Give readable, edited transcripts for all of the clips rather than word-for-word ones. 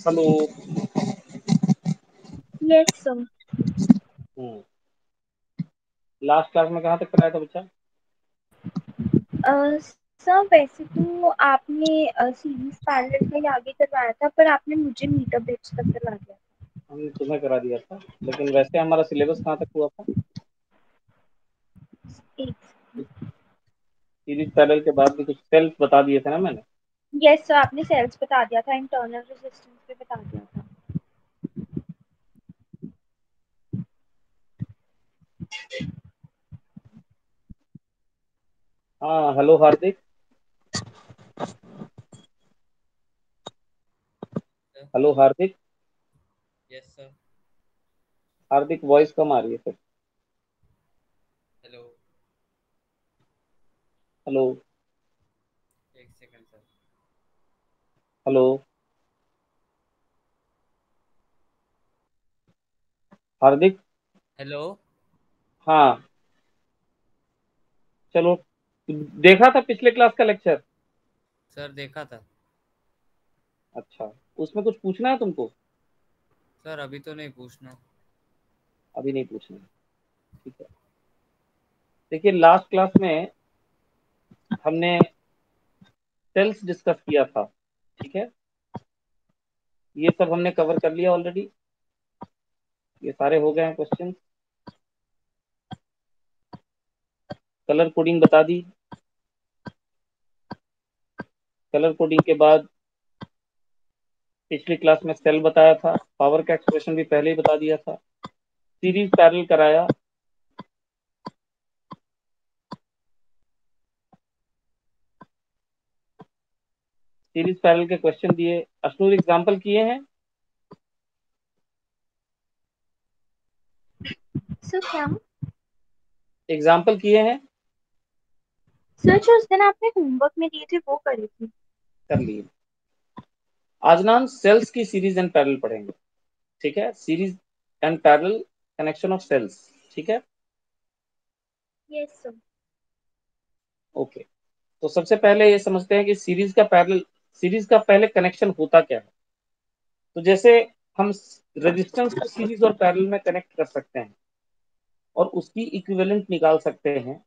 Hello. Yes sir. Last class में कहाँ तक कराया था बच्चा? सर वैसे तो आपने सीरीज पैरेलल का ही आगे करवाया था, पर आपने मुझे मीटर बेस तक करवा दिया। हमने तुम्हें करा दिया था, लेकिन वैसे हमारा सिलेबस कहाँ तक हुआ था? एक सीरीज पैरेलल के बाद भी कुछ सेल्स बता दिए थे ना मैंने। यस सर, आपने सेल्स बता दिया था, इंटरनल रेजिस्टेंस भी बता दिया था। हाँ, hello Hardik. Hello Hardik. Yes sir. Hardik voice कम आ रही है सर। हेलो। हेलो। एक second sir. Hello Hardik. Hello. हाँ, चलो। देखा था पिछले क्लास का लेक्चर? सर देखा था। अच्छा, उसमें कुछ पूछना है तुमको? सर अभी तो नहीं पूछना। अभी नहीं पूछना है, ठीक है। देखिए, लास्ट क्लास में हमने सेल्स डिस्कस किया था, ठीक है। ये सब हमने कवर कर लिया ऑलरेडी। ये सारे हो गए हैं क्वेश्चन। कलर कोडिंग बता दी। कलर कोडिंग के बाद पिछली क्लास में सेल बताया था, पावर का एक्सप्रेशन भी पहले ही बता दिया था। सीरीज पैरेलल कराया। सीरीज पैरेलल के क्वेश्चन दिए, अशनूर एग्जांपल किए हैं। सर क्या? एग्जांपल किए हैं। सर जो उस दिन आपने होमवर्क में दिए थे वो करे थे। कर लिए। आज ना हम सेल्स की सीरीज एंड पैरेलल पढ़ेंगे, ठीक है। Series and parallel connection of cells, ठीक है। Yes sir. ओके। तो सबसे पहले ये समझते हैं कि सीरीज का पहले कनेक्शन होता क्या है। तो जैसे हम रेजिस्टेंस को सीरीज और पैरेलल में कनेक्ट कर सकते हैं और उसकी इक्विवेलेंट निकाल सकते हैं,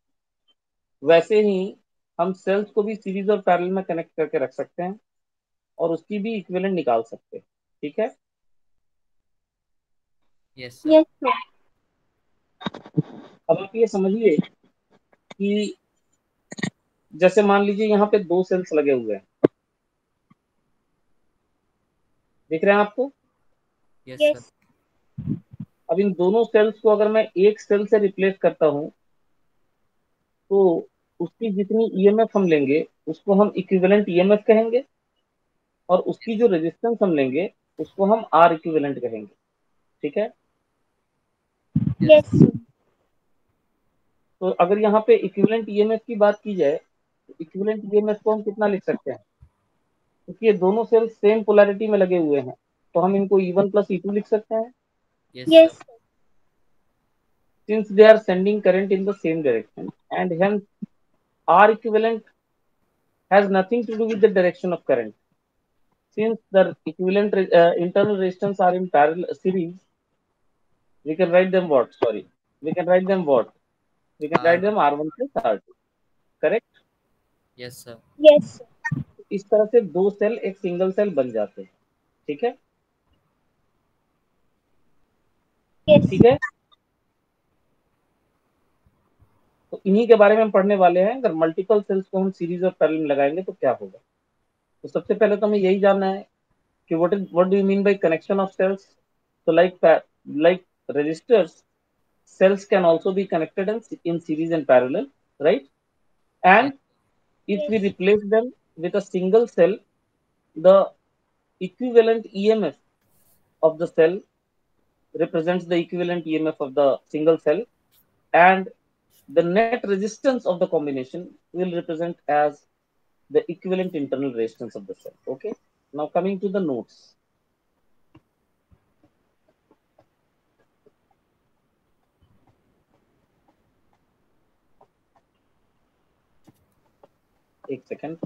वैसे ही हम सेल्स को भी सीरीज और पैरेलल में कनेक्ट करके रख सकते हैं और उसकी भी इक्विवेलेंट निकाल सकते हैं, ठीक है। Yes sir. Yes sir. अब आप ये समझिए कि जैसे मान लीजिए यहाँ पे दो सेल्स लगे हुए हैं, दिख रहे हैं आपको? Yes sir. यस। अब इन दोनों सेल्स को अगर मैं एक सेल से रिप्लेस करता हूँ तो उसकी जितनी ईएमएफ हम लेंगे उसको हम इक्विवेलेंट ईएमएफ कहेंगे, और उसकी जो रेजिस्टेंस हम लेंगे उसको हम आर इक्विवेलेंट कहेंगे, ठीक है। Yes yes sir. सर। तो अगर यहाँ पे इक्विवेलेंट ईएमएफ की बात की जाए तो इक्विवेलेंट ईएमएफ को हम कितना लिख सकते हैं? क्योंकि ये दोनों सेल्स सेम पोलैरिटी में लगे हुए हैं, तो हम इनको E1 प्लस E2 लिख सकते हैं। Yes sir. Yes sir. Since they are sending current in the same direction, and hence R equivalent has nothing to do with the direction of current. Since the equivalent internal resistance are in parallel series, we can write them what? Sorry, we can write them what? We can write R1। them R1 plus R2. Correct? Yes sir. Yes sir. इस तरह से दो cell एक single cell बन जाते हैं, ठीक है। यस। ठीक है, तो इन्हीं के बारे में हम पढ़ने वाले हैं। अगर मल्टीपल सेल्स को हम सीरीज और पैरेलल में लगाएंगे तो क्या होगा। तो सबसे पहले तो हमें यही जानना है कि what do you mean by connection of cells. So like resistors, cells can also be connected in series and parallel, right? Yes. And if we yes. replace them with a single cell, the equivalent EMF of the cell represents the equivalent EMF of the single cell, and the net resistance of the combination will represent as the equivalent internal resistance of the cell. Okay, now coming to the notes. एक second.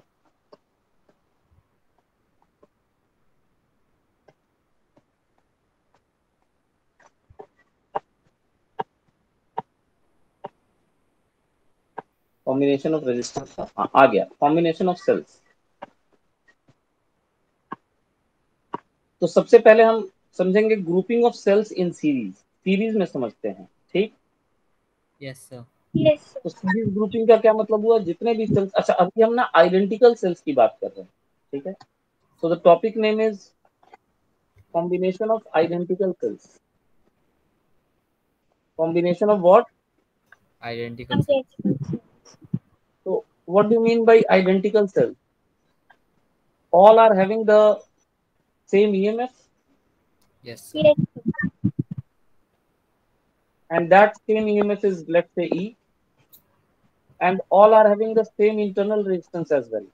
Combination of resistance आ गया, combination of cells. तो सबसे पहले हम समझेंगे grouping of cells in series, series में समझते हैं, ठीक। Yes, sir. Yes, sir. तो सीरीज ग्रुपिंग का क्या मतलब हुआ, जितने भी सेल्स, अच्छा अभी हम ना आइडेंटिकल सेल्स की बात कर रहे हैं, ठीक है। सो the topic name is combination of identical sales. Combination of what? Identical cells. Identical cells. So what do you mean by identical cells? All are having the same EMF, Yes, sir. Yes, sir. and that same EMF is, let's say, E, and all are having the same internal resistance as well,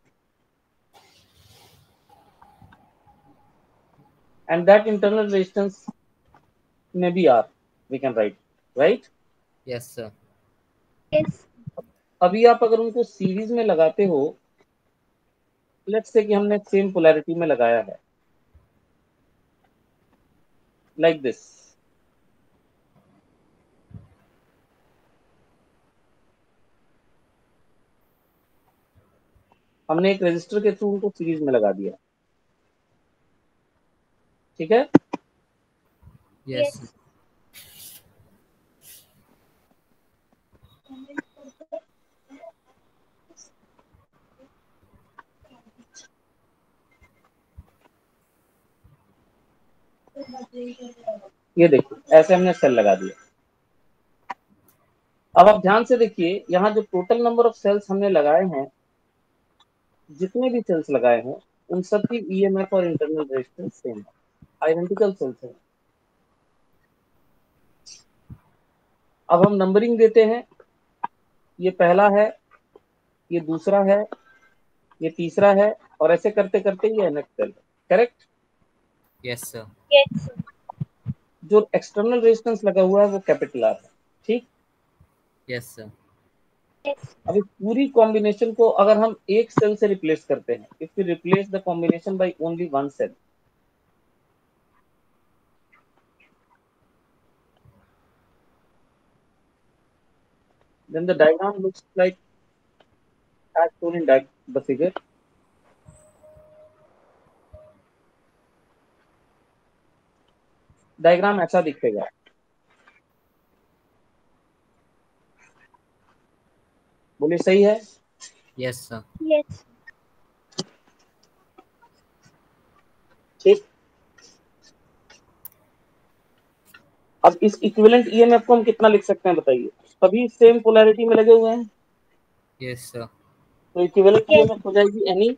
and that internal resistance may be R, we can write, right? Yes, sir. Yes. अभी आप अगर उनको series में लगाते हो, let's say कि हमने same polarity में लगाया है, लाइक दिस। हमने एक रेजिस्टर के थ्रू उनको सीरीज में लगा दिया, ठीक है। Yes, sir. Yes. ये देखिए, ऐसे हमने सेल लगा दिया। अब आप ध्यान से देखिए, यहाँ जो टोटल नंबर ऑफ सेल्स हमने लगाए हैं, जितने भी सेल्स लगाए हैं, उन सब की ईएमएफ और इंटरनल रेजिस्टेंस सेम है, आइडेंटिकल सेल्स है। अब हम नंबरिंग देते हैं, ये पहला है, ये दूसरा है, ये तीसरा है, और ऐसे करते करते ये नेक्स्ट सेल है, correct. Yes, sir. Yes, sir. जो एक्सटर्नल रेजिस्टेंस लगा हुआ है वो कैपिटल आर है, ठीक। Yes, sir. Yes. अब इस पूरी कॉम्बिनेशन को अगर हम एक सेल से रिप्लेस करते हैं, if we replace the combination by only one cell, then the diagram looks like as shown in the figure. Diagram ऐसा दिखेगा, बोलिए सही है। Yes, sir. Yes. ठीक। अब इस इक्विवेलेंट ईएमएफ को हम कितना लिख सकते हैं बताइए, सभी सेम पोलैरिटी में लगे हुए हैं, Yes, sir. तो इक्विवेलेंट Yes. ईएमएफ हो जाएगी एनी,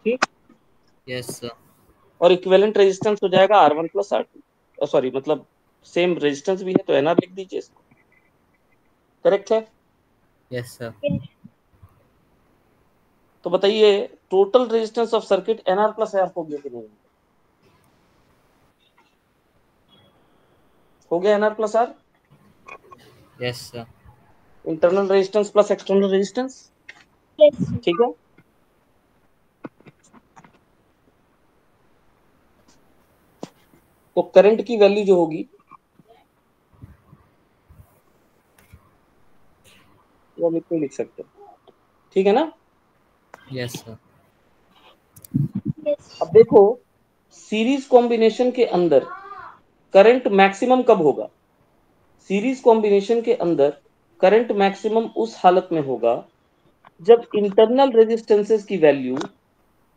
ठीक। Yes, sir. और इक्विवेलेंट रेजिस्टेंस हो जाएगा R1 प्लस R2, सॉरी मतलब सेम रेजिस्टेंस भी है तो एनआर लिख दीजिए इसको, करेक्ट है। Yes, sir. Yes. तो बताइए total resistance of circuit N R plus R हो गया कि नहीं, हो गया N R plus R, Yes, sir. Internal resistance plus external resistance, Yes, sir. ठीक है। तो करंट की वैल्यू जो होगी वो हम इतना लिख सकते हैं, ठीक है ना। Yes, sir. Yes. अब देखो सीरीज कॉम्बिनेशन के अंदर करंट मैक्सिमम कब होगा, सीरीज कॉम्बिनेशन के अंदर करंट मैक्सिमम उस हालत में होगा जब इंटरनल रेजिस्टेंसेस की वैल्यू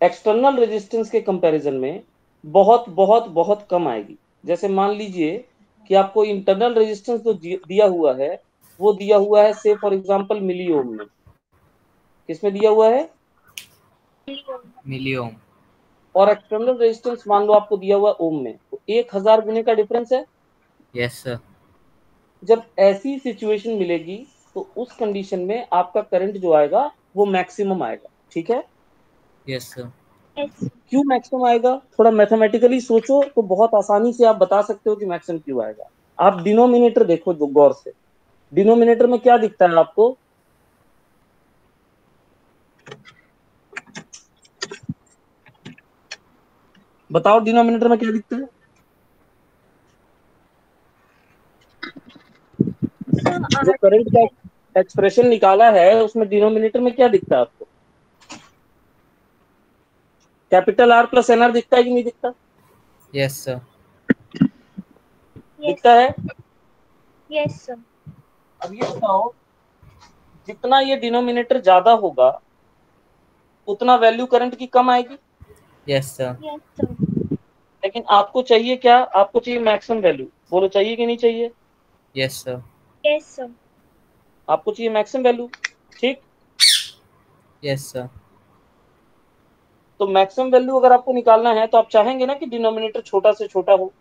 एक्सटर्नल रेजिस्टेंस के कंपैरिजन में बहुत बहुत बहुत कम आएगी। जैसे मान लीजिए कि आपको इंटरनल रेजिस्टेंस जो दिया हुआ है वो दिया हुआ है से फॉर एग्जांपल मिली ओम में, किसमें दिया हुआ है, Milliohm. और एक्सटर्नल रेजिस्टेंस मान लो आपको दिया हुआ ओम में, तो 1000 गुने का डिफरेंस है। Yes, sir. जब ऐसी सिचुएशन मिलेगी तो उस कंडीशन में आपका करंट जो आएगा वो मैक्सिमम आएगा, ठीक है। Yes, sir. Yes. क्यों मैक्सिमम आएगा, थोड़ा मैथमेटिकली सोचो तो बहुत आसानी से आप बता सकते हो कि मैक्सिमम क्यों आएगा। आप डिनोमिनेटर देखो जो गौर से, डिनोमिनेटर में क्या दिखता है आपको, बताओ डिनोमिनेटर में क्या दिखता है, Sir, जो R2 करंट का एक्सप्रेशन निकाला है उसमें डिनोमिनेटर में क्या दिखता है आपको? Capital R plus N R दिखता है कि नहीं दिखता? Yes, sir. यस दिखता है। यस सर अब ये बताओ, जितना ये डिनोमिनेटर ज्यादा होगा उतना वैल्यू करंट की कम आएगी। Yes, sir. यस सर लेकिन आपको चाहिए क्या? आपको चाहिए मैक्सिमम वैल्यू। बोलो चाहिए कि नहीं चाहिए? Yes, sir. यस सर आपको चाहिए मैक्सिमम वैल्यू, ठीक। Yes, sir. तो मैक्सिमम वैल्यू अगर आपको निकालना है तो आप चाहेंगे ना कि डिनोमिनेटर छोटा से छोटा हो।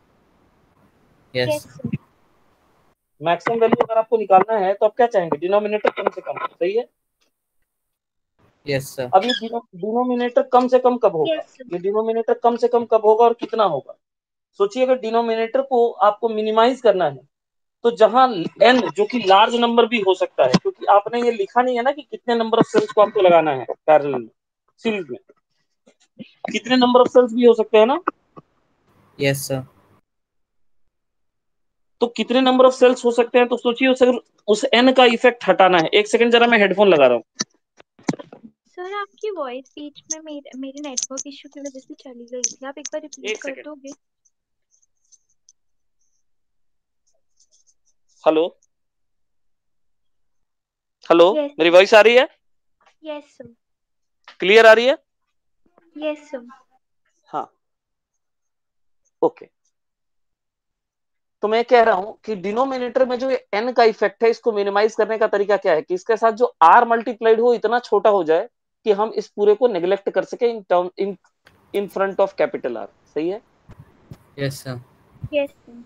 Yes. Yes sir maximum value अगर आपको निकालना है तो आप क्या चाहेंगे? डिनोमिनेटर कम से कम हो, सही है। Yes, sir. अब ये डिनोमिनेटर कम से कम कब होगा? यस सर ये डिनोमिनेटर कम से कम कब होगा और कितना होगा? सोचिए, अगर डिनोमिनेटर को आपको मिनिमाइज करना है तो जहां n जो कि लार्ज नंबर भी हो सकता है, क्योंकि आपने ये लिखा नहीं है ना कि कितने नंबर ऑफ सेल्स को आपको लगाना है पैरेलल में। सीरीज में कितने नंबर ऑफ सेल्स भी हो सकते हैं ना? Yes, sir. तो कितने नंबर ऑफ सेल्स हो सकते हैं, तो सोचिए उस n का इफेक्ट हटाना है। एक सेकंड, जरा मैं हेडफोन लगा रहा हूँ। सर आपकी वॉइस बीच में मेरे नेटवर्क इशू की वजह से चली गई थी, आप एक बार रिपीट एक कर सेकंड। दोगे? हेलो हेलो, यस मेरी वॉइस आ रही है? यस सर क्लियर आ रही है? यस सर हाँ, ओके। तो मैं कह रहा हूं कि डिनोमिनेटर में जो n का इफेक्ट है, इसको मिनिमाइज करने का तरीका क्या है कि इसके साथ जो r मल्टीप्लाइड हो इतना छोटा हो जाए कि हम इस पूरे को नेग्लेक्ट कर सके in front of capital R. सही है। Yes, sir. Yes sir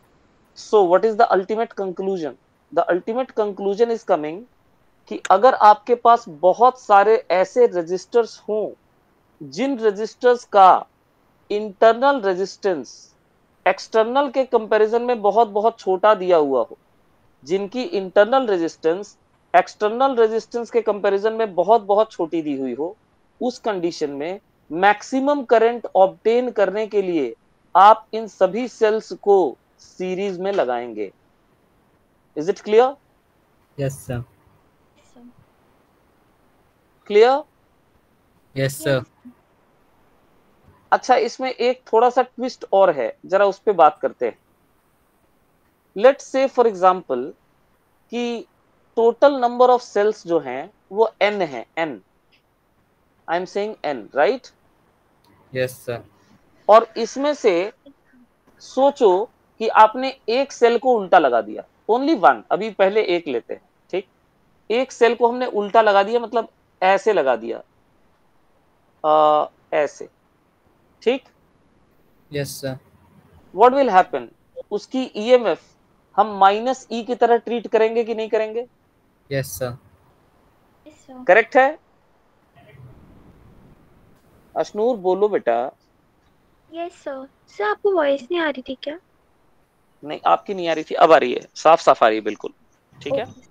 so what is the ultimate conclusion? The ultimate conclusion is coming कि अगर आपके पास बहुत सारे ऐसे रजिस्टर्स हों जिन रजिस्टर्स का इंटरनल रेजिस्टेंस एक्सटर्नल के कंपैरिजन में बहुत बहुत छोटा दिया हुआ हो, जिनकी इंटरनल रेजिस्टेंस एक्सटर्नल रेजिस्टेंस के कंपैरिजन में बहुत बहुत छोटी दी हुई हो, उस कंडीशन में मैक्सिमम करंट ऑब्टेन करने के लिए आप इन सभी सेल्स को सीरीज में लगाएंगे। Is it clear? Yes, sir. Clear? Yes, sir. अच्छा, इसमें एक थोड़ा सा ट्विस्ट और है, जरा उस पर बात करते हैं। लेट्स से फॉर एग्जांपल कि टोटल नंबर ऑफ सेल्स जो हैं वो n है, n। I am saying n, right? Yes, sir. और इसमें से सोचो कि आपने एक सेल को उल्टा लगा दिया, ओनली वन। अभी पहले एक लेते हैं, ठीक। एक सेल को हमने उल्टा लगा दिया, मतलब ऐसे लगा दिया, ऐसे, ठीक। Yes, sir. What will happen? उसकी ईएमएफ हम माइनस ई की तरह ट्रीट करेंगे कि नहीं करेंगे? Yes, sir. Yes sir correct है? अशनूर बोलो बेटा। यस सर सर आपको वॉइस नहीं आ रही थी क्या? नहीं, आपकी नहीं आ रही थी, अब आ रही है, साफ साफ आ रही है, बिल्कुल ठीक है। ओके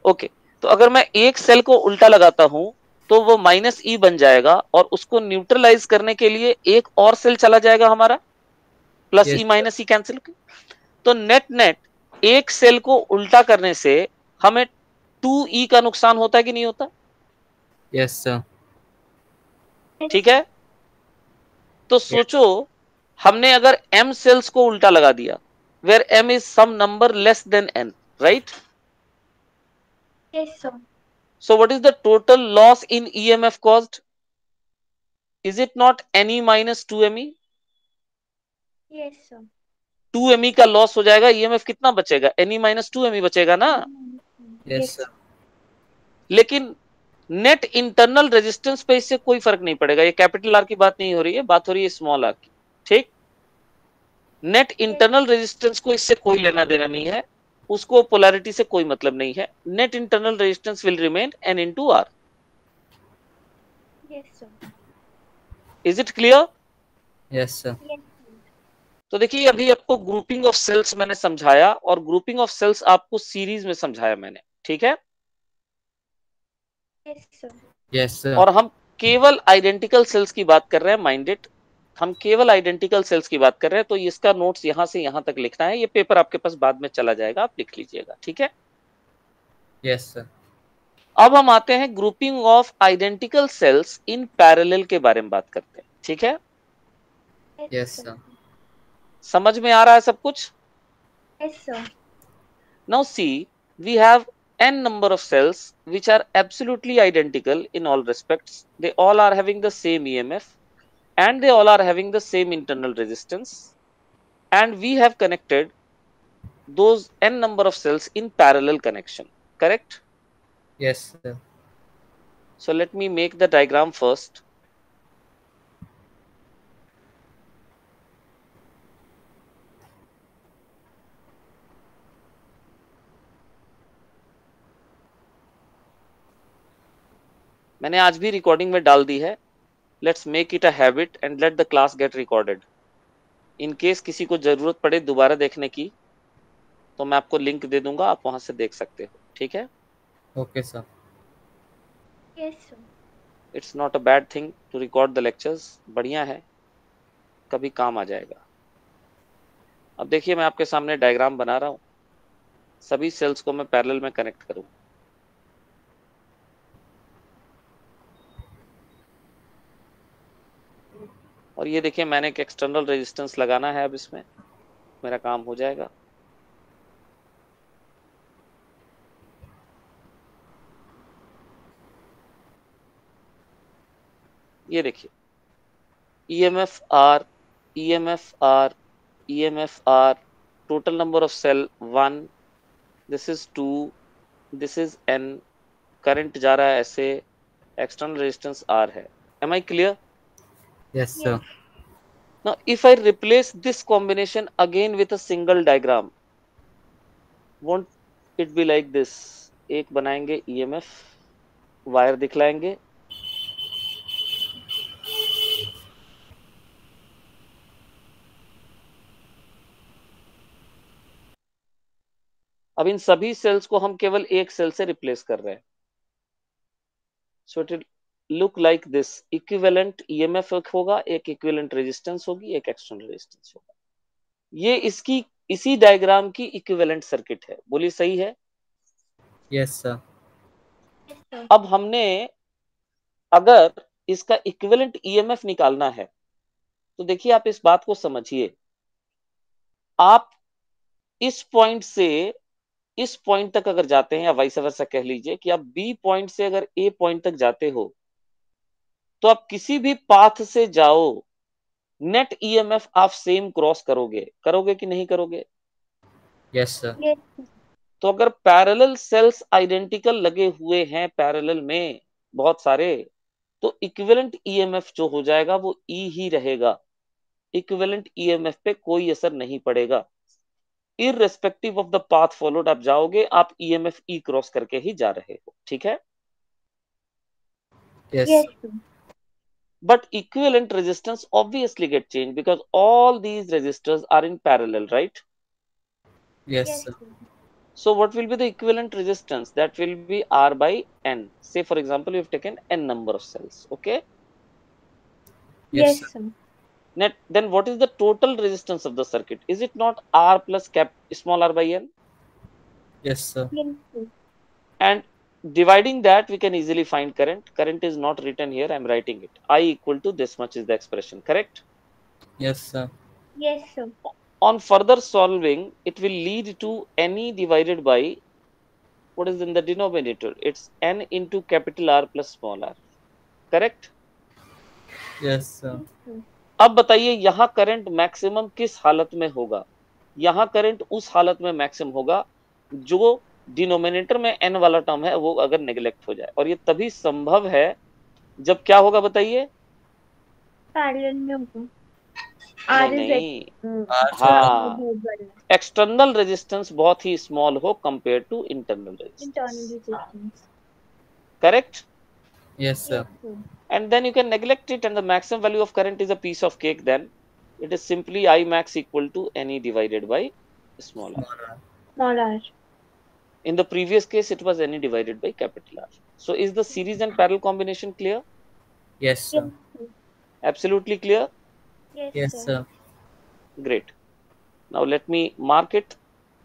ओके, तो अगर मैं एक सेल को उल्टा लगाता हूं तो वो माइनस ई बन जाएगा और उसको न्यूट्रलाइज करने के लिए एक और सेल चला जाएगा हमारा, प्लस Yes, ई sir. माइनस ई कैंसिल। तो नेट नेट एक सेल को उल्टा करने से हमें 2e का नुकसान होता है कि नहीं होता? Yes, sir. ठीक है। तो सोचो, हमने अगर m सेल्स को उल्टा लगा दिया, where m is some number less than n, right? Yes sir So what is the total loss in EMF caused? Is it not ne minus 2me? Yes sir 2me का loss हो जाएगा, EMF कितना बचेगा? ne minus 2me बचेगा ना। Yes, yes sir. लेकिन net internal resistance पे इससे कोई फर्क नहीं पड़ेगा। ये कैपिटल आर की बात नहीं हो रही है, बात हो रही है स्मॉल आर की, ठीक। नेट इंटरनल रेजिस्टेंस को इससे कोई लेना देना नहीं है, उसको पोलैरिटी से कोई मतलब नहीं है। Net internal resistance will remain n into R. Yes sir is it clear? Yes, sir. Yes तो देखिए, अभी आपको ग्रुपिंग ऑफ सेल्स मैंने समझाया और ग्रुपिंग ऑफ सेल्स आपको सीरीज में समझाया मैंने, ठीक है। Sir Yes, sir. और हम केवल आइडेंटिकल सेल्स की बात कर रहे हैं, माइंडेड। हम केवल आइडेंटिकल सेल्स की बात कर रहे हैं, तो इसका नोट्स यहां से यहां तक लिखना है। ये पेपर आपके पास बाद में चला जाएगा, आप लिख लीजिएगा, ठीक है। Yes, sir. अब हम आते हैं grouping of identical sales in parallel के बारे में बात करते हैं, ठीक है? Yes, sir. समझ में आ रहा है सब कुछ? Yes, sir. Now see, we have n number of cells which are absolutely identical in all respects. They all are having the same EMF and they all are having the same internal resistance, and we have connected those n number of cells in parallel connection, correct? Yes, sir. So let me make the diagram first. मैंने आज भी recording में डाल दी है. Let's make it a habit and let the class get recorded. In case किसी को जरूरत पड़े दोबारा देखने की तो मैं आपको लिंक दे दूंगा, आप वहां से देख सकते हो, ठीक है? Okay, sir. Yes, sir. It's not a bad thing to record the lectures. बढ़िया है, कभी काम आ जाएगा. अब देखिए मैं आपके सामने डायग्राम बना रहा हूं. सभी सेल्स को मैं पैरेलल में कनेक्ट करूं. और ये देखिए मैंने एक एक्सटर्नल रेजिस्टेंस लगाना है. अब इसमें मेरा काम हो जाएगा. ये देखिए EMF R, EMF R, EMF R, total number of cell 1, this is 2, this is N, current जा रहा है ऐसे, external resistance R है. Am I clear? Yes, sir. Now if I replace this combination again with a single diagram, won't it be like this? एक बनाएंगे EMF, wire दिखलाएंगे, अब इन सभी sales को हम केवल एक सेल से रिप्लेस कर रहे हैं. So it look like this. Equivalent EMF होगा, एक इक्विवेलेंट रेजिस्टेंस होगी, एक एक्सटर्नल रेजिस्टेंस होगा. ये इसकी इसी डायग्राम की इक्विवेलेंट सर्किट है. बोलिए सही है? Yes, sir. Yes, sir. अब हमने अगर इसका इक्विवेलेंट EMF निकालना है तो देखिए आप इस बात को समझिए. आप इस पॉइंट से इस पॉइंट तक अगर जाते हैं, या वाइस वर्सा कह लीजिए कि आप B पॉइंट से अगर A पॉइंट तक जाते हो तो आप किसी भी पाथ से जाओ, नेट EMF आप सेम क्रॉस करोगे कि नहीं करोगे? Yes, sir. Yes, sir. तो अगर पैरेलल सेल्स आइडेंटिकल लगे हुए हैं पैरेलल में बहुत सारे, तो इक्विवेलेंट EMF जो हो जाएगा वो E ही रहेगा. इक्विवेलेंट EMF पे कोई असर नहीं पड़ेगा. Irrespective of the path followed आप जाओगे, आप EMF E क्रॉस करके ही जा रहे हो, ठीक है? Yes, Yes, sir. sir. But equivalent resistance obviously get changed because all these resistors are in parallel, right? Yes, Yes, sir. sir. So what will be the equivalent resistance? That will be R by N. Say for example, you've taken N number of cells, okay? Yes, Yes, sir. sir. Then what is the total resistance of the circuit? Is it not R plus small r by N? Yes, sir. Yes, sir. And dividing that, we can easily find current. Current is not written here, I'm writing it. I equal to this much is the expression, correct? Yes, sir. Yes, sir. On further solving, it will lead to NE divided by what is in the denominator? It's N into capital R plus small r, correct? Yes, sir. Yes, sir. अब बताइए यहां current maximum किस हालत में होगा? यहां current उस हालत में मैक्सिमम होगा जो डिनोमिनेटर में n वाला टर्म है वो अगर नेग्लेक्ट हो जाए. और ये तभी संभव है जब क्या होगा बताइए? Parallel में होगा. नहीं R is नहीं, R हाँ, बहुत बड़ा. एक्सटर्नल रेजिस्टेंस बहुत ही स्मॉल हो compare to internal Internal resistance, resistance. Correct? Yes, sir. Yes, sir. And then you can neglect it and the maximum value of current is a piece of cake. Then it is simply I max equal to NE divided by small r. Small r. Small r. In the previous case it was NE divided by capital R. So is the series and parallel combination clear? Yes, Yes, sir. sir. Absolutely clear? Yes, Yes, sir. sir. Great. Now let me mark it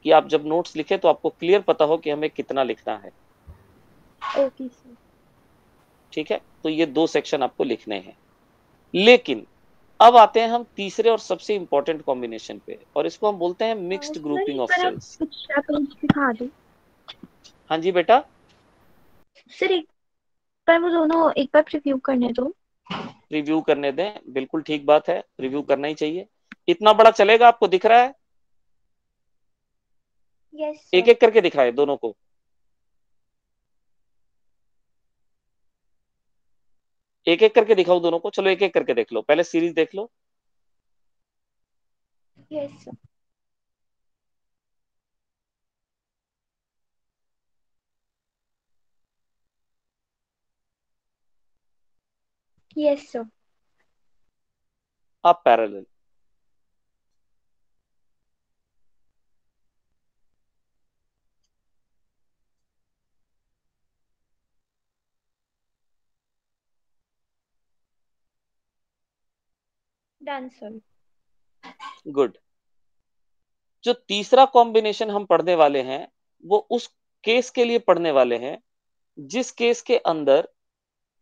कि आप जब notes लिखे तो आपको clear पता हो कि हमें कितना लिखना है. Okay sir. ठीक है, तो ये 2 सेक्शन आपको लिखने हैं। लेकिन अब आते हैं हम तीसरे और सबसे इंपॉर्टेंट कॉम्बिनेशन पे, और इसको हम बोलते हैं मिक्स्ड सर ग्रुपिंग एक ऑफ बार आप सेल्स। पिछला पेज दिखा दो। हाँ जी बेटा, सर एक बार वो दोनों एक बार प्रिव्यू करने दो। रिव्यू करने दें, बिल्कुल ठीक बात है, रिव्यू करना ही चाहिए। इतना बड़ा चलेगा, आपको दिख रहा है? यस एक सर। एक करके दिखाए दोनों को। एक एक करके दिखाओ दोनों को, चलो एक एक करके देख लो, पहले सीरीज देख लो। Yes sir. Yes sir. अब पैरेलल। Done sir. गुड। जो तीसरा कॉम्बिनेशन हम पढ़ने वाले हैं, वो उस केस के लिए पढ़ने वाले हैं जिस केस के अंदर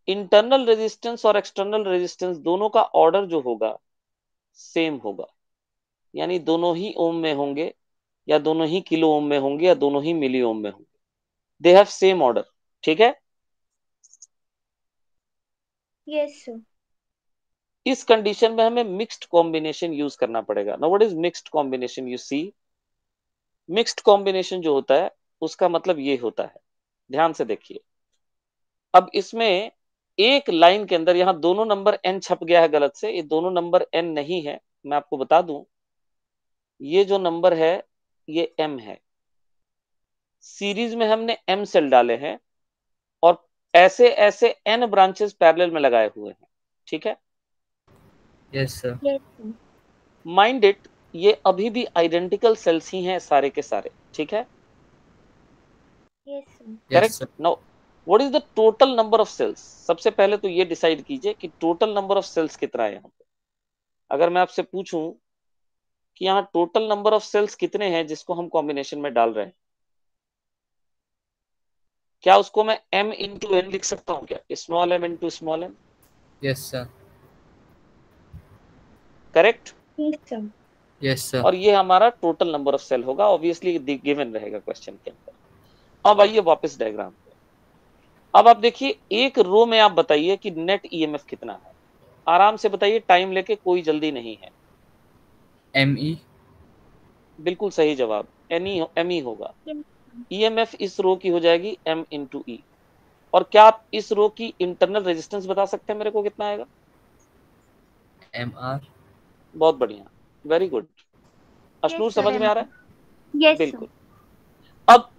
इंटरनल रेजिस्टेंस और एक्सटर्नल रेजिस्टेंस दोनों का ऑर्डर जो होगा सेम होगा, यानी दोनों ही ओम में होंगे, या दोनों ही किलो ओम में होंगे, या दोनों ही मिली ओम में होंगे। They have same order. ठीक है, यस सर। इस कंडीशन में हमें मिक्स्ड कॉम्बिनेशन यूज करना पड़ेगा। Now what is mixed combination? You see, mixed combination जो होता है उसका मतलब ये होता है, ध्यान से देखिए। अब इसमें एक लाइन के अंदर यहां दोनों नंबर n छप गया है गलत से, ये दोनों नंबर n नहीं है, मैं आपको बता दूं, ये जो नंबर है ये m है। सीरीज में हमने m सेल डाले हैं, और ऐसे ऐसे n ब्रांचेस पैरेलल में लगाए हुए हैं। ठीक है, yes sir. Yes sir. Mind it, ये अभी भी आइडेंटिकल सेल्स ही हैं सारे के सारे। ठीक है, yes sir. Yes correct. Sir. Now what is the total number of cells? सबसे पहले तो ये डिसाइड कीजिए कि टोटल नंबर ऑफ सेल्स कितना है यहाँ पे। अगर मैं आपसे पूछूं कि यहाँ टोटल नंबर ऑफ सेल्स कितने हैं जिसको हम कॉम्बिनेशन में डाल रहे हैं, क्या उसको मैं m इंटू n लिख सकता हूँ क्या? Small m into small m, yes sir. Correct. Yes sir. Yes sir. और ये हमारा टोटल नंबर ऑफ सेल होगा, ऑब्वियसली गिवन रहेगा क्वेश्चन के अंदर। अब आइए वापस डायग्राम पे। अब आप देखिए, एक रो में आप बताइए कि नेट ईएमएफ कितना है। आराम से बताइए, टाइम लेके, कोई जल्दी नहीं है। ME। बिल्कुल सही जवाब, एम ई होगा। यस ईएमएफ इस रो की हो जाएगी m इंटू ई। और क्या आप इस रो की इंटरनल रेजिस्टेंस बता सकते हैं मेरे को कितना आएगा? MR। बहुत बढ़िया, very good. Yes Ashnoor sir. समझ में आ रहा है? Yes sir. बिल्कुल। अब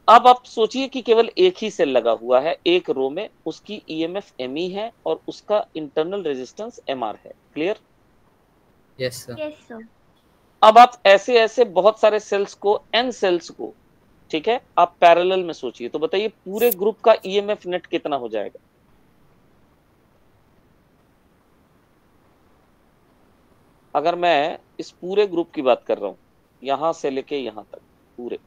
अब आप सोचिए कि केवल एक ही सेल लगा हुआ है एक रो में, उसकी ईएमएफ एमई है और उसका इंटरनल रेजिस्टेंस एमआर है। Clear? Yes sir. Yes sir. अब आप ऐसे ऐसे बहुत सारे सेल्स को, एन सेल्स को, ठीक है, आप पैरेलल में सोचिए, तो बताइए पूरे ग्रुप का ईएमएफ नेट कितना हो जाएगा? अगर मैं इस पूरे ग्रुप की बात कर रहा हूं, यहां से लेके यहां तक पूरे,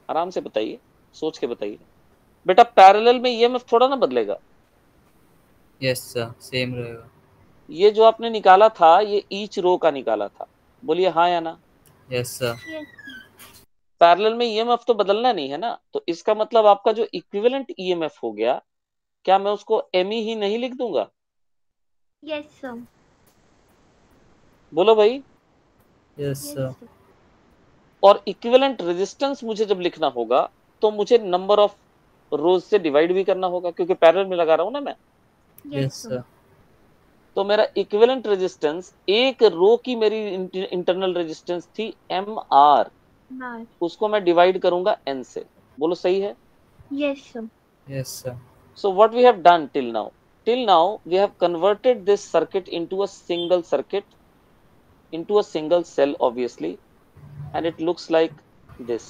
आराम से बताइए, सोच के बताइए बेटा। पैरेलल में ईएमएफ थोड़ा ना बदलेगा। यस सर, सेम रहेगा। ये जो आपने निकाला था, ये ईच रो का निकाला था, बोलिए हाँ या ना? Yes sir. यस पैरेलल में ईएमएफ तो बदलना नहीं है ना, तो इसका मतलब आपका जो इक्विवेलेंट ईएमएफ हो गया, क्या मैं उसको एमई ही नहीं लिख दूंगा? Yes sir. बोलो भाई। Yes yes sir. सर। और इक्विवेलेंट रेजिस्टेंस मुझे जब लिखना होगा, तो मुझे नंबर ऑफ रोज से डिवाइड भी करना होगा, क्योंकि पैरेलल में लगा रहा हूं ना मैं। Yes yes sir. सर। तो मेरा इक्विवेलेंट रेजिस्टेंस, एक रो की मेरी इंटरनल रेजिस्टेंस थी एम आर, बार। उसको मैं डिवाइड करूंगा एन से। बोलो सही है? Yes sir. Yes sir. So what we have done till now? Till now, we have converted this circuit into a single circuit, into a single cell, obviously, and it looks like this.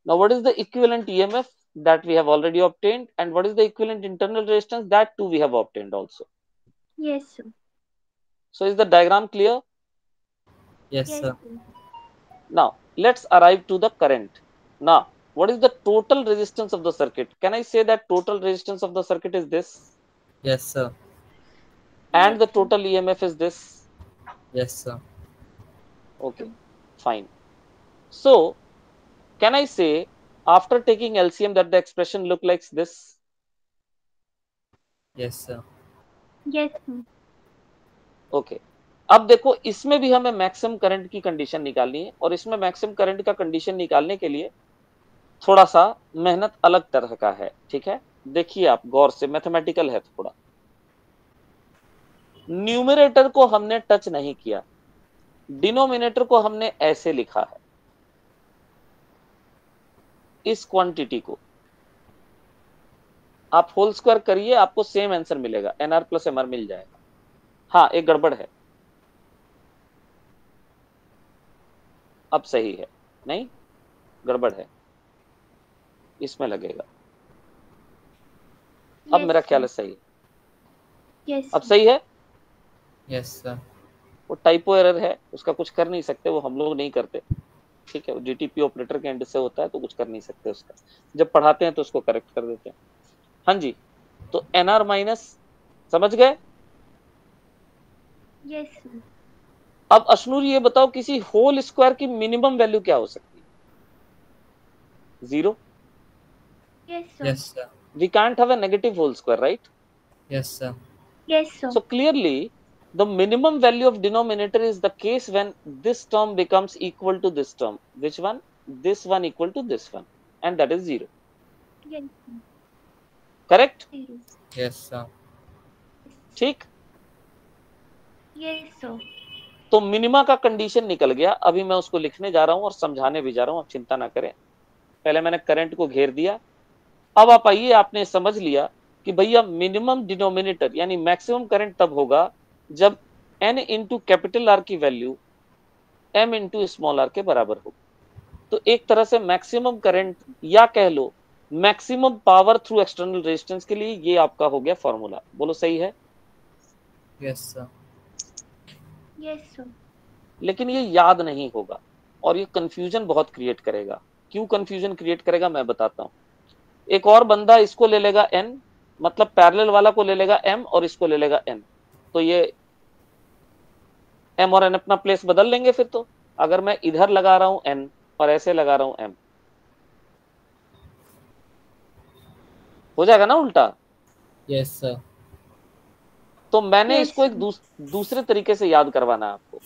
Now what is the equivalent EMF? That we have already obtained. And what is the equivalent internal resistance? That too we have obtained also. Yes, sir. So is the diagram clear? Yes, Yes, sir. sir. Now let's arrive to the current. Now what is the total resistance of the circuit? Can I say that total resistance of the circuit is this? Yes, sir. And Yes, the sir. total EMF is this? Yes, sir. Okay, fine. So can I say after taking LCM that the expression look like this? Yes, sir. Yes, sir. Okay, अब देखो इसमें भी हमें maximum current की condition निकालनी है, और इसमें मैक्सिमम करंट का कंडीशन निकालने के लिए थोड़ा सा मेहनत अलग तरह का है, ठीक है? देखिए आप गौर से, मैथमेटिकल है थोड़ा। न्यूमरेटर को हमने टच नहीं किया, डिनोमिनेटर को हमने ऐसे लिखा है, इस क्वांटिटी को आप होल स्क्वायर करिए, आपको सेम आंसर मिलेगा, एनआर प्लस एमआर मिल जाएगा। हाँ, एक गड़बड़ है, अब सही है, नहीं गड़बड़ है, इसमें लगेगा। अब Yes, मेरा ख्याल है sir. सही है, Yes, अब sir. सही है। Yes, sir. वो टाइपो एरर है, उसका कुछ कर नहीं सकते, वो हम लोग नहीं करते, ठीक है? जीटीपी ऑपरेटर के एंड से होता है, तो कुछ कर नहीं सकते उसका, जब पढ़ाते हैं तो उसको करेक्ट कर देते हैं। हाँ जी, तो एनआर माइनस, समझ गए? Yes, sir. अब अशनूर ये बताओ, किसी होल स्क्वायर की मिनिमम वैल्यू क्या हो सकती है? 0। Yes, sir. Yes, sir. We can't have a negative whole square, right? Yes, sir. Yes, sir. So clearly the minimum value of denominator is the case when this term becomes equal to this term. Which one? This one equal to this one, and that is 0. Yes, sir. Correct? Zero. Yes, sir. ठीक। Yes, sir. तो minima का condition निकल गया, अभी मैं उसको लिखने जा रहा हूं और समझाने भी जा रहा हूं, आप चिंता ना करें। पहले मैंने करंट को घेर दिया, अब आप आइए, आपने समझ लिया कि भैया मिनिमम डिनोमिनेटर यानी मैक्सिमम करंट तब होगा जब n इंटू कैपिटल आर की value m into small R के बराबर हो। तो एक तरह से मैक्सिमम करंट या कह लो maximum power through external resistance के लिए ये आपका हो गया फॉर्मूला। बोलो सही है? Yes, sir. Yes, sir. लेकिन ये याद नहीं होगा और ये कंफ्यूजन बहुत क्रिएट करेगा। क्यों कंफ्यूजन क्रिएट करेगा मैं बताता हूं। एक और बंदा इसको ले लेगा n, मतलब पैरेलल वाला को ले लेगा m और इसको ले लेगा n, तो ये m और n अपना प्लेस बदल लेंगे। फिर तो अगर मैं इधर लगा रहा हूं n और ऐसे लगा रहा हूं m, हो जाएगा ना उल्टा। Yes, sir. तो मैंने Yes, इसको एक sir. दूसरे तरीके से याद करवाना है आपको।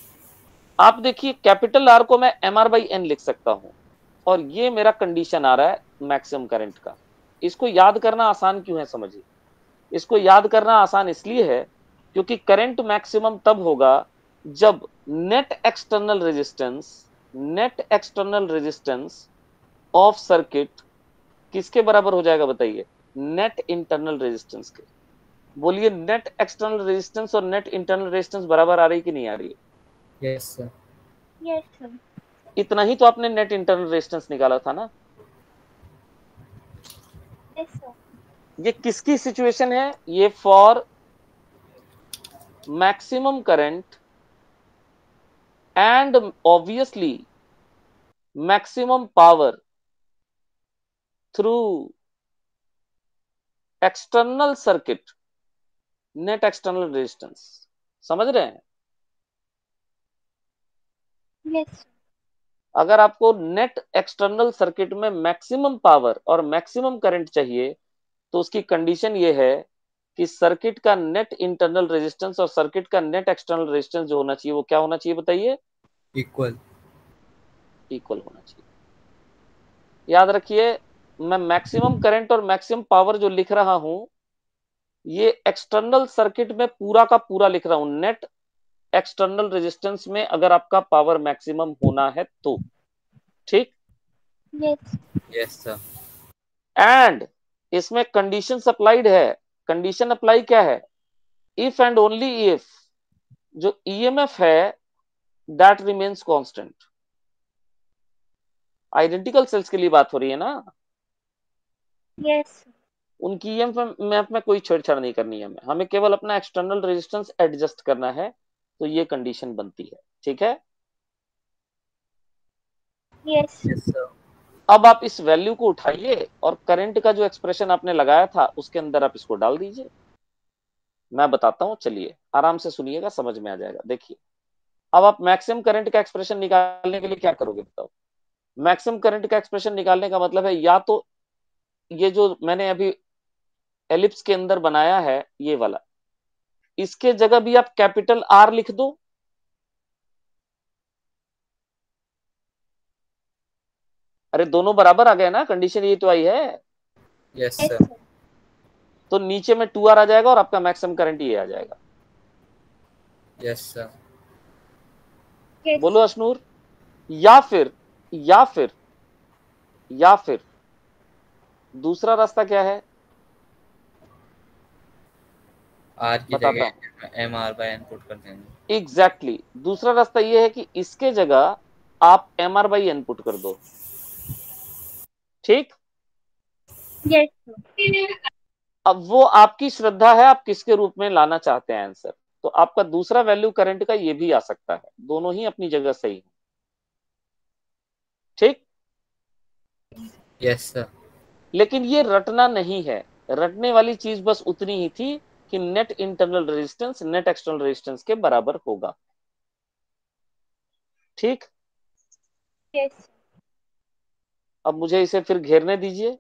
आप देखिए कैपिटल आर को मैं एम आर बाई एन लिख सकता हूं, और ये मेरा कंडीशन आ रहा है मैक्सिमम करंट का। इसको याद करना आसान क्यों है समझिए। इसको याद करना आसान इसलिए है क्योंकि करंट मैक्सिमम तब होगा जब net external resistance of circuit किसके बराबर हो जाएगा बताइए? नेट इंटरनल रेजिस्टेंस के। बोलिए, नेट एक्सटर्नल रेजिस्टेंस और नेट इंटरनल रेजिस्टेंस बराबर आ रही कि नहीं आ रही है? Yes, sir. Yes, sir. इतना ही तो आपने नेट इंटरनल रेजिस्टेंस निकाला था ना। Yes, sir. ये किसकी सिचुएशन है? ये for maximum current and obviously maximum power through external circuit, net external resistance. समझ रहे हैं? Yes, sir. अगर आपको नेट एक्सटर्नल सर्किट में मैक्सिमम पावर और मैक्सिमम करंट चाहिए तो उसकी कंडीशन ये है कि सर्किट का नेट इंटरनल रेजिस्टेंस और सर्किट का नेट एक्सटर्नल रेजिस्टेंस जो होना चाहिए वो क्या होना चाहिए बताइए? Equal. इक्वल होना चाहिए। याद रखिए, मैं मैक्सिमम करंट और मैक्सिमम पावर जो लिख रहा हूं ये एक्सटर्नल सर्किट में पूरा का पूरा लिख रहा हूं। नेट एक्सटर्नल रेजिस्टेंस में अगर आपका पावर मैक्सिमम होना है तो, ठीक। Yes. Yes, sir. एंड इसमें कंडीशन अप्लाइड है। कंडीशन अप्लाई क्या है? इफ एंड ओनली इफ जो ईएमएफ है that remains constant. Identical sales के लिए बात हो रही है ना, यस उनकी ईएमएफ में कोई छेड़छाड़ नहीं करनी है हमें केवल अपना एक्सटर्नल रेजिस्टेंस एडजस्ट करना है, तो ये कंडीशन बनती है। ठीक है, यस Yes, sir. अब आप इस वैल्यू को उठाइए और करंट का जो एक्सप्रेशन आपने लगाया था उसके अंदर आप इसको डाल दीजिए। मैं बताता हूं, चलिए आराम से सुनिएगा, समझ में आ जाएगा। देखिए, अब आप मैक्सिमम करंट का एक्सप्रेशन निकालने के लिए क्या करोगे बताओ। मैक्सिमम करंट का एक्सप्रेशन निकालने का मतलब है या तो ये जो मैंने अभी एलिप्स के अंदर बनाया है ये वाला, इसके जगह भी आप कैपिटल आर लिख दो, अरे दोनों बराबर आ गए ना, कंडीशन ये तो आई है। Yes, yes sir. सर तो नीचे में 2R आ जाएगा और आपका मैक्सिमम करंट ये आ जाएगा। Yes, sir. यस बोलो अशनूर। या फिर या फिर या फिर दूसरा रास्ता क्या है, R की बताता हूं। जगह MR by N पुट कर देंगे. Exactly exactly. दूसरा रास्ता ये है कि इसके जगह आप MR/N पुट कर दो। ठीक, यस सर अब वो आपकी श्रद्धा है, आप किसके रूप में लाना चाहते हैं आंसर। तो आपका दूसरा वैल्यू करंट का ये भी आ सकता है, दोनों ही अपनी जगह सही है। ठीक, Yes, sir. लेकिन ये रटना नहीं है, रटने वाली चीज बस उतनी ही थी कि net internal resistance net external resistance के बराबर होगा। ठीक, यस अब मुझे इसे फिर घेरने दीजिए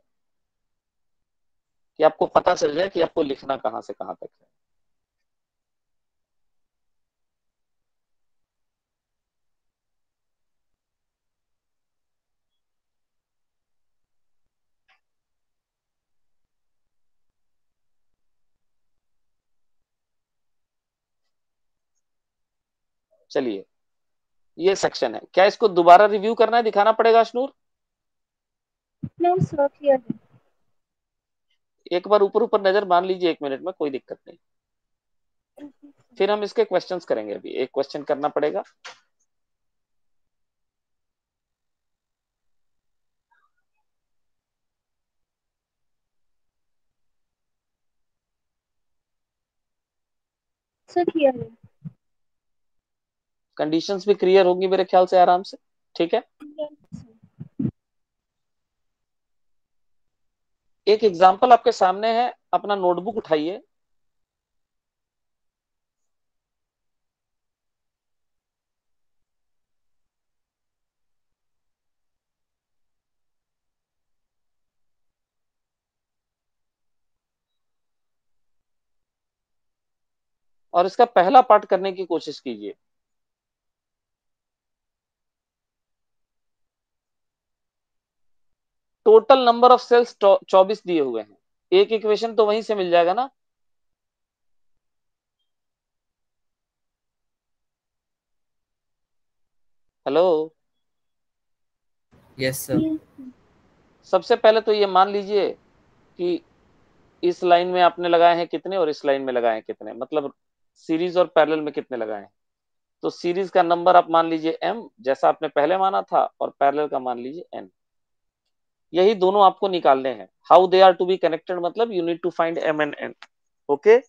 कि आपको पता चल जाए कि आपको लिखना कहां से कहां तक है। चलिए, ये सेक्शन है, क्या इसको दोबारा रिव्यू करना है, दिखाना पड़ेगा अशनूर। नो सर क्लियर एक बार ऊपर ऊपर नजर मान लीजिए, 1 मिनट में, कोई दिक्कत नहीं। है फिर हम इसके क्वेश्चंस करेंगे, अभी एक क्वेश्चन करना पड़ेगा। सर क्लियर है कंडीशंस भी क्लियर होंगी मेरे ख्याल से आराम से। ठीक है, यस एक एग्जांपल आपके सामने है, अपना नोटबुक उठाइए। और इसका पहला पार्ट करने की कोशिश कीजिए। टोटल नंबर ऑफ सेल्स 24 दिए हुए हैं, एक इक्वेशन तो वहीं से मिल जाएगा ना। Hello, Yes, sir. सबसे पहले तो ये मान लीजिए कि इस लाइन में आपने लगाए हैं कितने और इस लाइन में लगाए हैं कितने, मतलब सीरीज और पैरेलल में कितने लगाए हैं। तो सीरीज का नंबर आप मान लीजिए m, जैसा आपने पहले माना था, और पैरेलल का मान लीजिए n। यही दोनों आपको निकालने हैं। How they are to be connected, मतलब you need to find m and n। Okay,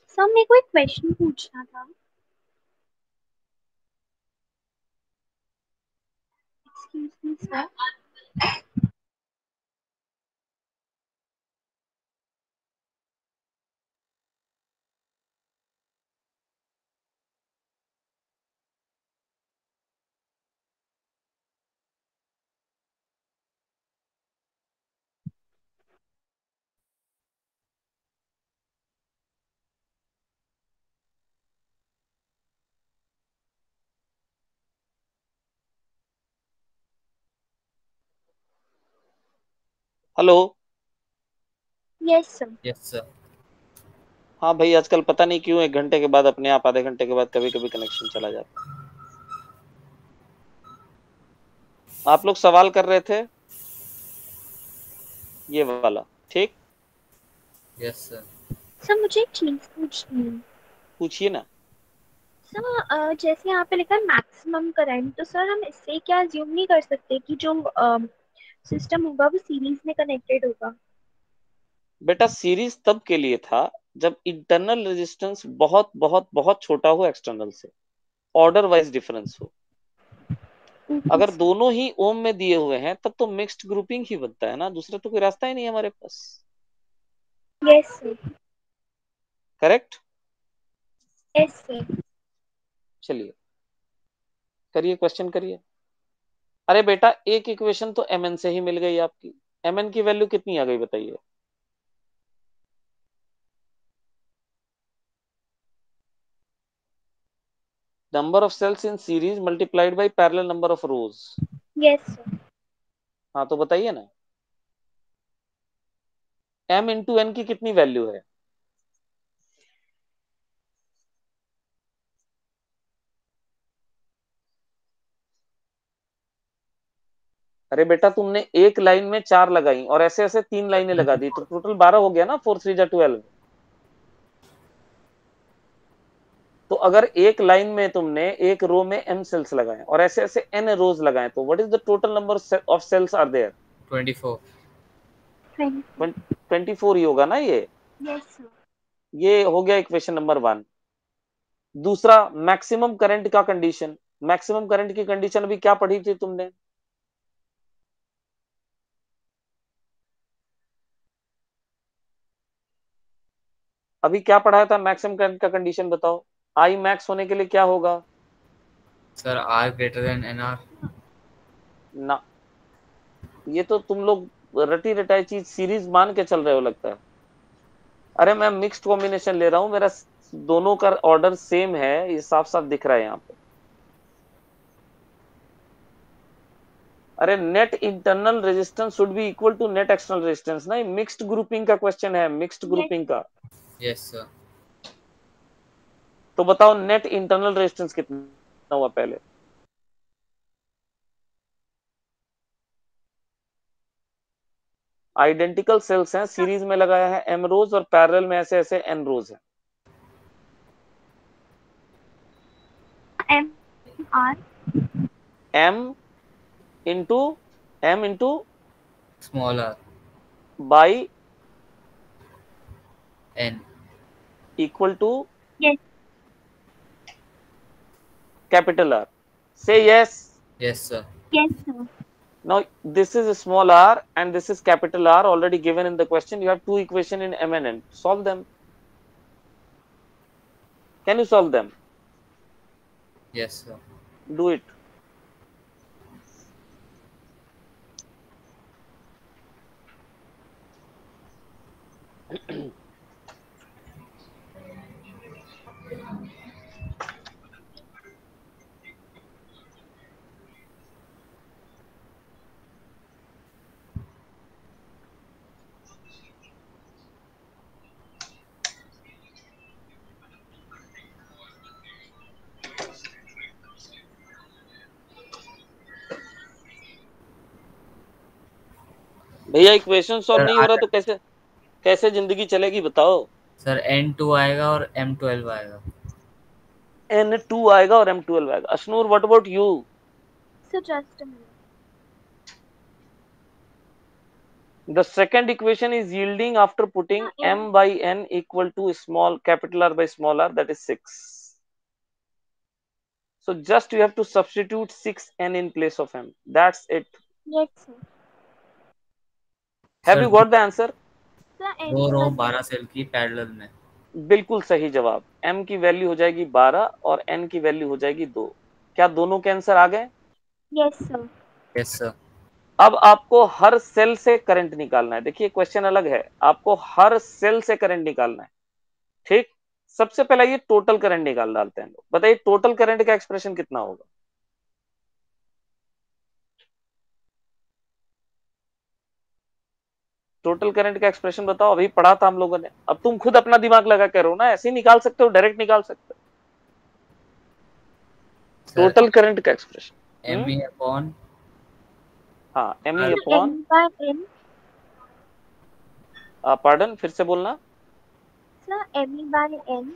sir मेरे को एक क्वेश्चन पूछना था excuse me sir hello. Yes sir. Yes sir. हाँ भाई, आजकल पता नहीं क्यों 1 घंटे के बाद अपने आप, आधे घंटे के बाद कभी कभी कनेक्शन चला जाता है। आप लोग सवाल कर रहे थे ये वाला, ठीक? Yes sir. सर मुझे एक चीज पूछनी है। पूछिए ना। सर जैसे यहाँ पे लिखा है मैक्सिमम करंट, तो सर हम इससे क्या अज्यूम नहीं कर सकते कि जो सिस्टम होगा वो सीरीज में कनेक्टेड होगा? बेटा, सीरीज तब के लिए था जब इंटरनल रेजिस्टेंस बहुत बहुत बहुत छोटा हो एक्सटर्नल से, ऑर्डर वाइज डिफरेंस हो। ओके अगर सर। दोनों ही ओम में दिए हुए हैं तब तो मिक्स्ड ग्रुपिंग ही बनता है ना, दूसरा तो कोई रास्ता ही नहीं है हमारे पास। Yes sir. Correct. Yes sir. चलिए, करिए, क्वेश्चन करिए। अरे बेटा, एक इक्वेशन तो mn से ही मिल गई आपकी। mn की वैल्यू कितनी आ गई बताइए? Number of cells in series multiplied by parallel number of rows. Yes sir. हाँ, तो बताइए ना, m इंटू n की कितनी वैल्यू है? अरे बेटा, तुमने एक लाइन में 4 लगाई और ऐसे ऐसे 3 लाइनें लगा दी, तो टोटल 12 हो गया ना, 4 3 जा 12। तो अगर एक लाइन में तुमने एक रो में m सेल्स लगाए और ऐसे ऐसे n रोज लगाए, तो what is the total number of cells are there? 24। 24 ही होगा ना ये। Yes sir. ये हो गया इक्वेशन नंबर 1। दूसरा, मैक्सिमम करंट का कंडीशन। मैक्सिमम करंट की कंडीशन अभी क्या पढ़ी थी तुमने? अभी क्या पढ़ाया था मैक्सिमम करंट का कंडीशन, बताओ। आई मैक्स होने के लिए क्या होगा? Sir R greater than N R. ना, ये तो तुम लोग रटी रटाई चीज सीरीज मान के चल रहे हो लगता है। अरे मैं मिक्स्ड कॉम्बिनेशन ले रहा हूं, मेरा दोनों का ऑर्डर सेम है, ये साफ साफ दिख रहा है यहाँ पे। अरे net internal resistance should be equal to net external resistance ना, मिक्स्ड ग्रुपिंग का क्वेश्चन है, मिक्स्ड यस ग्रुपिंग का। Yes sir. तो बताओ नेट इंटरनल रेजिस्टेंस कितना हुआ पहले? आइडेंटिकल सेल्स हैं, सीरीज में लगाया है m रोज और पैरेलल में ऐसे ऐसे n रोज है। M R. m into m into small R. By N. Equal to yes. Capital R। से yes. Yes sir. Yes sir. Now this is a small r and this is capital R already given in the question. You have two equation in m and n. Solve them. Can you solve them? Yes sir. Do it. भैया equation solve sir नहीं हो रहा are. तो कैसे कैसे जिंदगी चलेगी बताओ? सर N2 आएगा और M12 आएगा। n2 आएगा और m12 आएगा। Ashnoor, what about you? Sir just a minute. The second equation is yielding after putting M. m by n equal to small capital R by small r, that is 6. So just you have to substitute 6n in place of m. That's it. Yes sir. Have sir you got the answer? Sir N दो row plus 12 cell की parallel में। बिल्कुल सही जवाब। m की value हो जाएगी 12 और n की वैल्यू हो जाएगी 2। क्या दोनों के आंसर आ गए? Yes sir. Yes sir. अब आपको हर सेल से करंट निकालना है। देखिए क्वेश्चन अलग है, आपको हर सेल से करंट निकालना है, ठीक? सबसे पहले ये टोटल करंट निकाल डालते हैं लोग। बताइए टोटल करंट का एक्सप्रेशन कितना होगा? टोटल करंट का एक्सप्रेशन बताओ, अभी पढ़ा था हम लोगों ने। अब तुम खुद अपना दिमाग लगा कर रहो ना, ऐसे ही निकाल सकते हो, डायरेक्ट निकाल सकते हो सर टोटल करंट का एक्सप्रेशन। एम ई अपॉन हाँ, M E R upon, N by N, pardon फिर से बोलना। sir, M by N.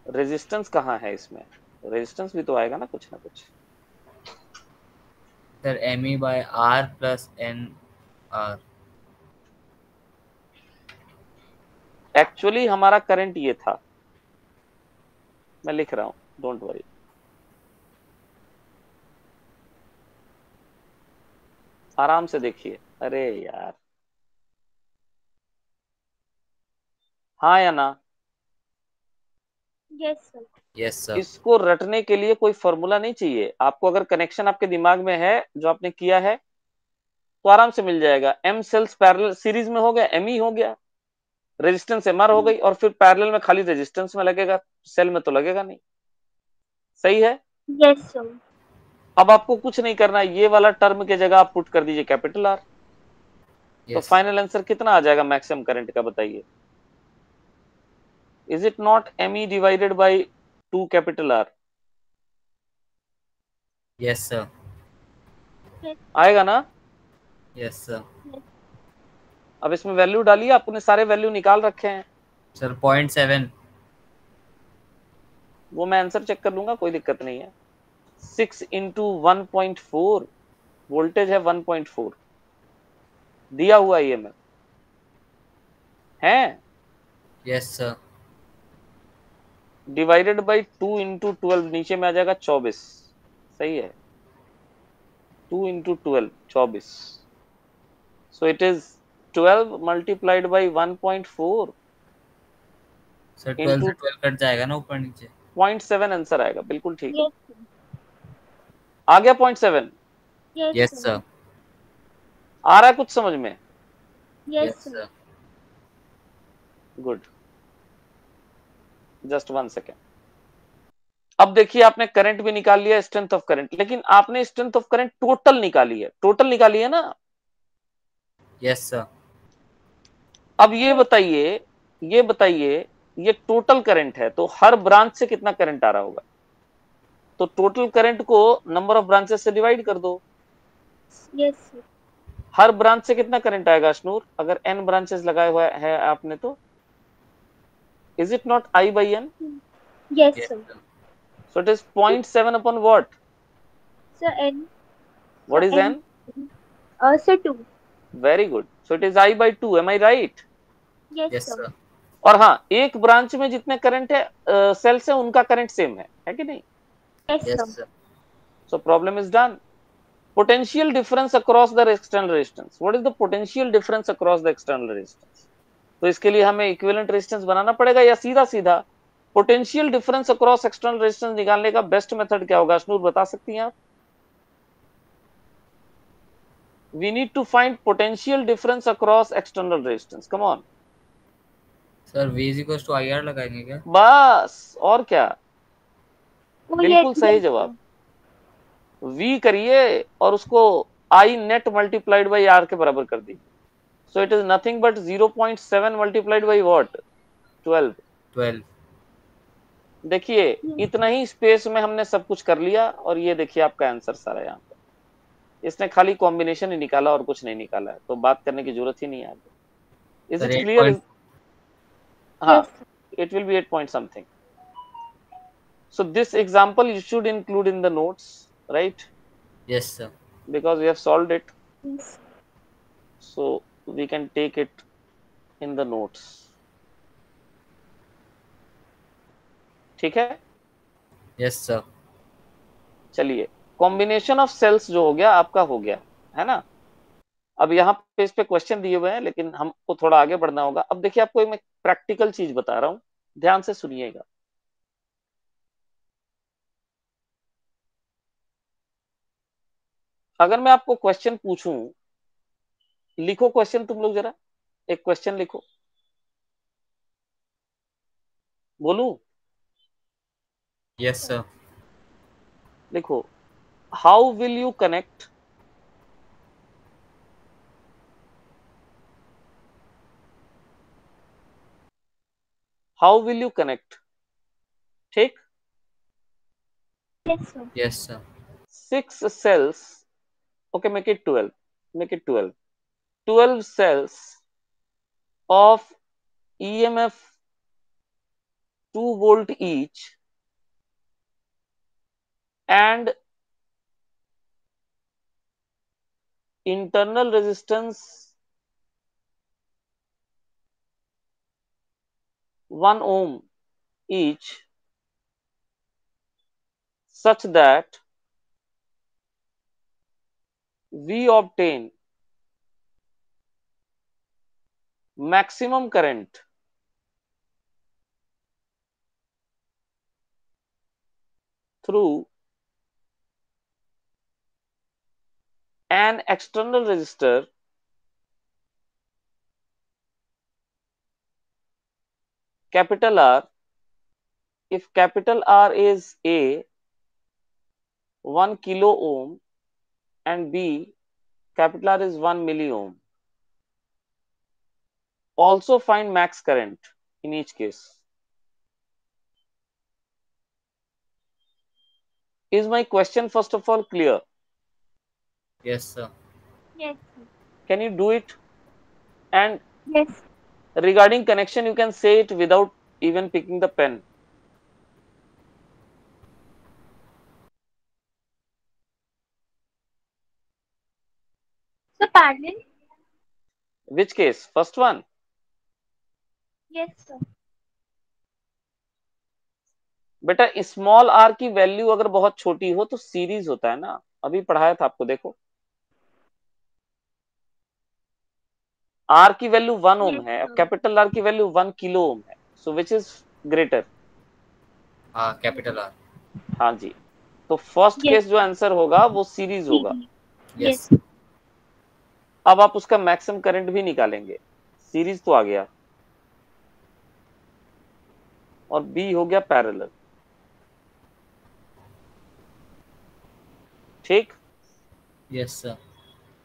Resistance कहाँ है इसमें? रेजिस्टेंस भी तो आएगा ना कुछ ना कुछ। Sir M E by R plus N R. Actually हमारा करंट ये था, मैं लिख रहा हूं, डोंट वरी। आराम से देखिए। अरे यार, हाँ या ना? Yes, sir. Yes sir. इसको रटने के लिए कोई फॉर्मूला नहीं चाहिए आपको। अगर कनेक्शन आपके दिमाग में है जो आपने किया है तो आराम से मिल जाएगा। एम सेल्स पैरेलल सीरीज में हो गया, एम ई हो गया, रेजिस्टेंस एम आर हो गई, और फिर पैरेलल में खाली रेजिस्टेंस में लगेगा, सेल में तो लगेगा नहीं। सही है। Yes, sir. अब आपको कुछ नहीं करना, ये वाला टर्म के जगह आप पुट कर दीजिए कैपिटल आर। तो यस फाइनल आंसर कितना आ जाएगा मैक्सिमम करंट का, बताइए? Is it not M E divided by 2 capital R? Yes sir. Yes, आएगा ना? Yes sir. yes. अब इसमें वैल्यू डालिए, आपने सारे वैल्यू निकाल रखे हैं। सर 0.7। वो मैं आंसर चेक कर लूंगा, कोई दिक्कत नहीं है। 6 इंटू 1.4, वोल्टेज है 1.4, दिया हुआ ईएमएफ है, yes sir. Divided by 2 into 12, नीचे में आ जाएगा 24। सही है, 2 into 12 24। So it is 12 multiplied by 1.4 sir 12 into से 12 कट जाएगा ना ऊपर नीचे। 0.7 आंसर आएगा, बिल्कुल ठीक है। Yes, sir. आ गया 0.7? Yes, yes sir. सर। आ रहा है कुछ समझ में? Yes, yes sir. Sir. Good, just 1 second. अब देखिए, आपने करंट भी निकाल लिया, स्ट्रेंथ ऑफ करंट, लेकिन आपने स्ट्रेंथ ऑफ करंट टोटल निकाली है, टोटल निकाली है ना? Yes sir. अब ये बताइए ये टोटल करंट है, तो हर ब्रांच से कितना करंट आ रहा होगा? तो टोटल करंट को नंबर ऑफ ब्रांचेस से डिवाइड कर दो। Yes, sir. हर ब्रांच से कितना करंट आएगा अश्नूर, अगर n ब्रांचेस लगाए हुआ है आपने तो? Is it not I by n? Yes, yes sir. Sir. So it is 0.7 upon what? Sir, N. What Sir, is N. n? Sir, 2. Very good. So it is I by 2. Am I right? Yes, yes sir. Sir. और हाँ, एक branch में जितने current है sales है, उनका current same है कि नहीं? Yes, sir. Yes sir. So problem is done. Potential difference across the external resistance. What is the potential difference across the external resistance? तो इसके लिए हमें इक्विवेलेंट रेजिस्टेंस बनाना पड़ेगा, या सीधा सीधा potential difference across external resistance निकालने का बेस्ट मेथड क्या होगा? अश्नूर बता सकती हैं आप? We need to find potential difference across external resistance. Come on. Sir V is equals to IR लगाएंगे क्या? बस, और क्या? Oh, yes, बिल्कुल सही yes, जवाब। sir. V करिए और उसको I net multiplied by R के बराबर कर दी। So it is nothing but 0.7 multiplied by what? 12। 12। देखिए, Yes. इतना ही स्पेस में हमने सब कुछ कर लिया, और ये देखिए आपका आंसर सारा यहाँ पे। इसने खाली कॉम्बिनेशन ही निकाला और कुछ नहीं निकाला है, तो बात करने की जरूरत ही नहीं है आगे। Is sir it 8 clear? Point. हाँ, Yes, sir. it will be 8 point something. So this example you should include in the notes, right? Yes sir. Because we have solved it, Yes. so we can take it in the notes. ठीक है, yes sir. चलिए। Combination of sales जो हो गया आपका, हो गया है ना? अब यहाँ पे इस पे क्वेश्चन दिए हुए हैं, लेकिन हमको थोड़ा आगे बढ़ना होगा। अब देखिए, आपको मैं प्रैक्टिकल चीज बता रहा हूँ, ध्यान से सुनिएगा। अगर मैं आपको क्वेश्चन पूछूं, लिखो क्वेश्चन तुम लोग जरा, एक क्वेश्चन लिखो, बोलू? Yes sir. लिखो, how will you connect how will you connect? ठीक, Yes, sir. Yes, sir. 6 cells, okay, make it 12, make it 12, 12 cells of EMF 2 volt each and internal resistance 1 ohm each, such that we obtain maximum current through an external resistor capital R, if capital R is A 1 kilo ohm and B capital R is 1 milli ohm. Also find max current in each case. Is my question first of all clear? Yes, sir. Yes, sir. Can you do it? And Yes. regarding connection, you can say it without even picking the pen. So parallel? Which case? First one? Yes, sir. बेटा small are की value अगर बहुत छोटी हो तो series होता है ना, अभी पढ़ाया था आपको, देखो आर की वैल्यू 1 ओम Yes, है, sir. कैपिटल आर की वैल्यू 1 किलो ओम है, so which is greater? Capital R. हाँ जी, तो फर्स्ट Yes. केस जो आंसर होगा वो सीरीज होगा। CD. Yes. Yes. अब आप उसका मैक्सिमम करंट भी निकालेंगे, सीरीज तो आ गया और बी हो गया पैरेलल। ठीक, Yes, sir.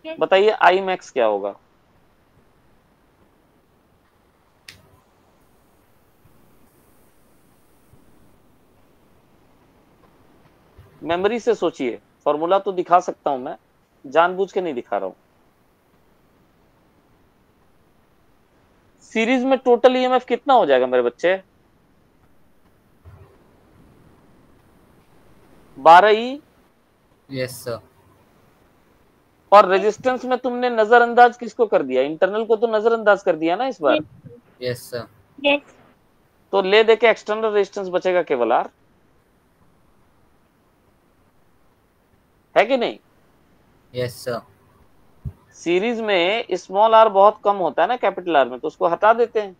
Yes. बताइए आई मैक्स क्या होगा? मेमोरी से सोचिए, फॉर्मूला तो दिखा सकता हूं मैं, जानबूझ के नहीं दिखा रहा हूं। सीरीज में टोटल ईएमएफ कितना हो जाएगा मेरे बच्चे? 12E। Yes, sir. और रेजिस्टेंस में तुमने नजरअंदाज किसको कर दिया? इंटरनल को तो नजरअंदाज कर दिया ना इस बार। Yes, sir. Yes. तो ले दे के एक्सटर्नल रेजिस्टेंस बचेगा केवल आर, है कि नहीं? Yes, sir. सीरीज में स्मॉल आर बहुत कम होता है ना कैपिटल आर में, तो उसको हटा देते हैं।